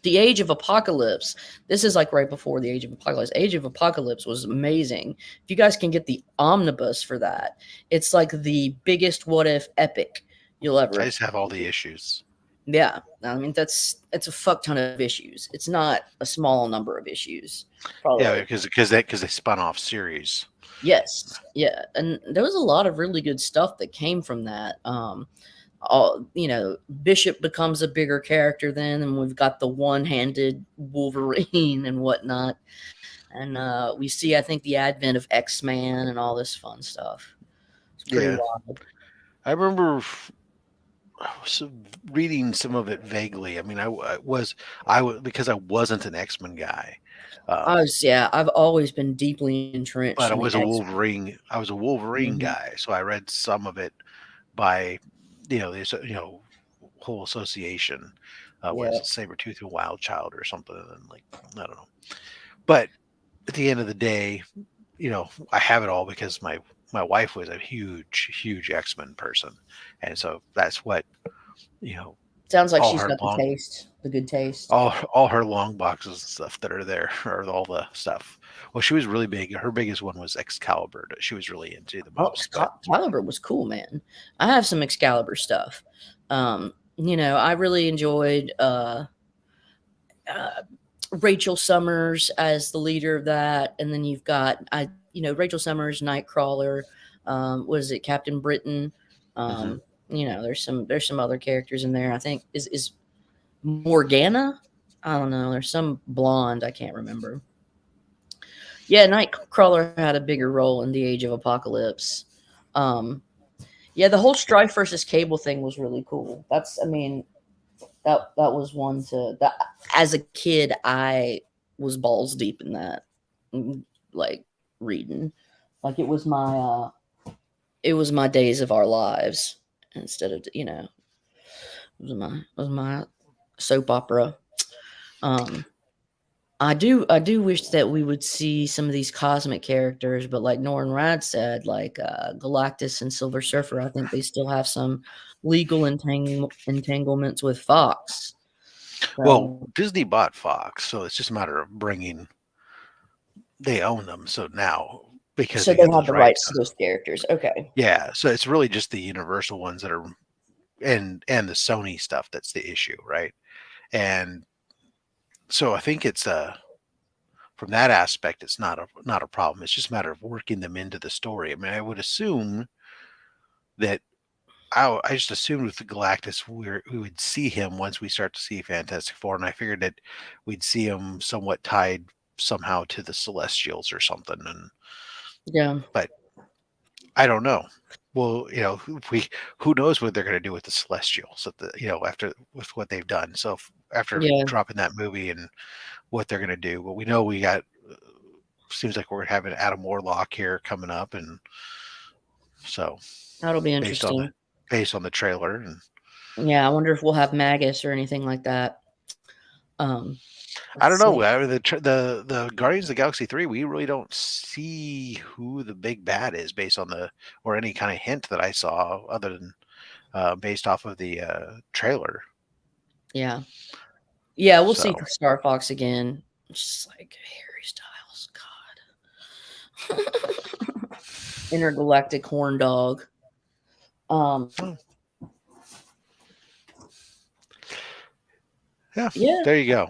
The Age of Apocalypse. This is like right before the Age of Apocalypse. Age of Apocalypse was amazing. If you guys can get the omnibus for that, it's like the biggest what if epic you'll ever. I just have all the issues. Yeah, I mean it's a fuck ton of issues. It's not a small number of issues. Probably. Yeah, because they spun off series. Yes, yeah, and there was a lot of really good stuff that came from that. Bishop becomes a bigger character then, and we've got the one-handed Wolverine and whatnot. And we see, I think, the advent of X-Man and all this fun stuff. It's pretty wild. I remember reading some of it vaguely. I mean, I was because I wasn't an X-Men guy. I've always been deeply entrenched. But I was a Wolverine. I was a Wolverine guy, so I read some of it by whole association. What is it, Sabretooth and Wild Child or something? And like, I don't know. But at the end of the day, I have it all because my wife was a huge X-Men person, and so that's what Sounds like she's got the good taste. All her long boxes and stuff that are there, or all the stuff. Well, she was really big. Her biggest one was Excalibur. She was really into the most. Excalibur was cool, man. I have some Excalibur stuff. I really enjoyed Rachel Summers as the leader of that, and then you've got Rachel Summers, Nightcrawler. What is it, Captain Britain? There's some other characters in there. I think is Morgana. I don't know. There's some blonde. I can't remember. Yeah, Nightcrawler had a bigger role in the Age of Apocalypse. The whole Strife versus Cable thing was really cool. That was one that as a kid I was balls deep in that, like reading, like it was my days of our lives instead of it was my soap opera. I do wish that we would see some of these cosmic characters, but like Norrin Rad said, like Galactus and Silver Surfer, I think they still have some legal entanglements with Fox. So, well, Disney bought Fox, so it's just a matter of they own them. So now, because they have the rights to those characters. Okay. Yeah, so it's really just the Universal ones that are, and the Sony stuff that's the issue, right? And so I think it's from that aspect, it's not a problem. It's just a matter of working them into the story. I mean, I would assume that I just assumed with the Galactus we would see him once we start to see Fantastic Four, and I figured that we'd see him somewhat tied somehow to the Celestials or something. And but I don't know. Well, who knows what they're going to do with the Celestials after with what they've done. So after dropping that movie and what they're going to do, well, we know we got. Seems like we're having Adam Warlock here coming up, and so that'll be interesting. Based on the trailer, and I wonder if we'll have Magus or anything like that. I don't let's know. see. I mean, the Guardians of the Galaxy 3, we really don't see who the big bad is based on or any kind of hint that I saw other than based off of the trailer. Yeah. Yeah, we'll see So. Star Fox again. It's just like Harry Styles. God. Intergalactic horn dog. Yeah, Yeah. there you go.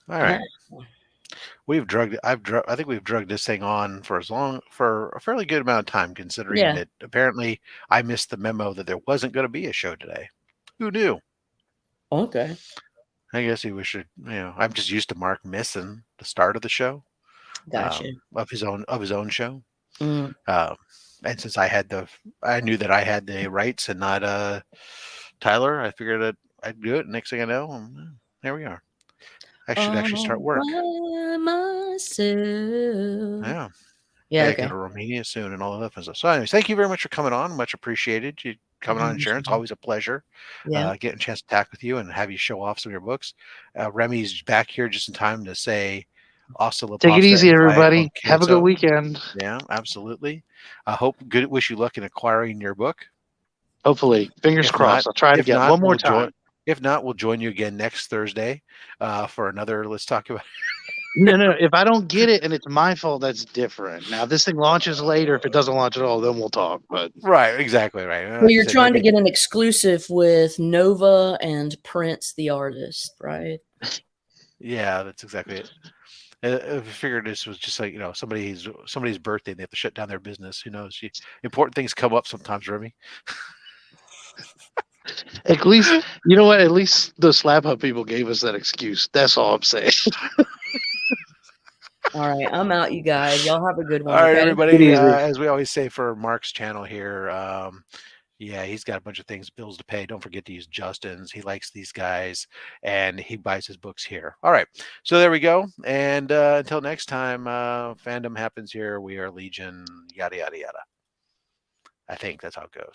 All right. Yeah. I think we've drugged this thing on for a fairly good amount of time, considering Yeah. that apparently I missed the memo that there wasn't going to be a show today. Who knew? Okay. I guess we should, I'm just used to Mark missing the start of the show, Gotcha. of his own show. Mm. And since I knew that I had the rights and not Tyler, I figured that I'd do it. Next thing I know, there we are. I should actually start work. By myself. Yeah. Yeah. I Okay. go to Romania soon and all of that fun stuff. So, anyways, thank you very much for coming on. Much appreciated. You coming on, Sharon. It's always a pleasure Yeah. getting a chance to talk with you and have you show off some of your books. Remy's back here just in time to say, "Hasta la Take it pasta easy, and via everybody. con Have a good queso." weekend. Yeah, absolutely. Wish you luck in acquiring your book. Hopefully, fingers If crossed. not, I'll try it if again not, one more we'll time. If not, we'll join you again next Thursday for another. Let's talk about. No. If I don't get it and it's my fault, that's different. Now, if this thing launches later, if it doesn't launch at all, then we'll talk. But Right, exactly right. Well, you're trying to get an exclusive with Nova and Prince, the artist, right? Yeah, that's exactly it. I figured this was just like somebody's birthday and they have to shut down their business. Who knows? Important things come up sometimes, Remy. at least, you know what? At least the Slap Hub people gave us that excuse. That's all I'm saying. All right, I'm out, you guys. Y'all have a good All one. right, Okay. everybody. Get easy. As we always say for Mark's channel here, yeah, he's got a bunch of bills to pay. Don't forget to use Justin's. He likes these guys, and he buys his books here. All right, so there we go. And until next time, fandom happens here. We are Legion. Yada yada yada. I think that's how it goes.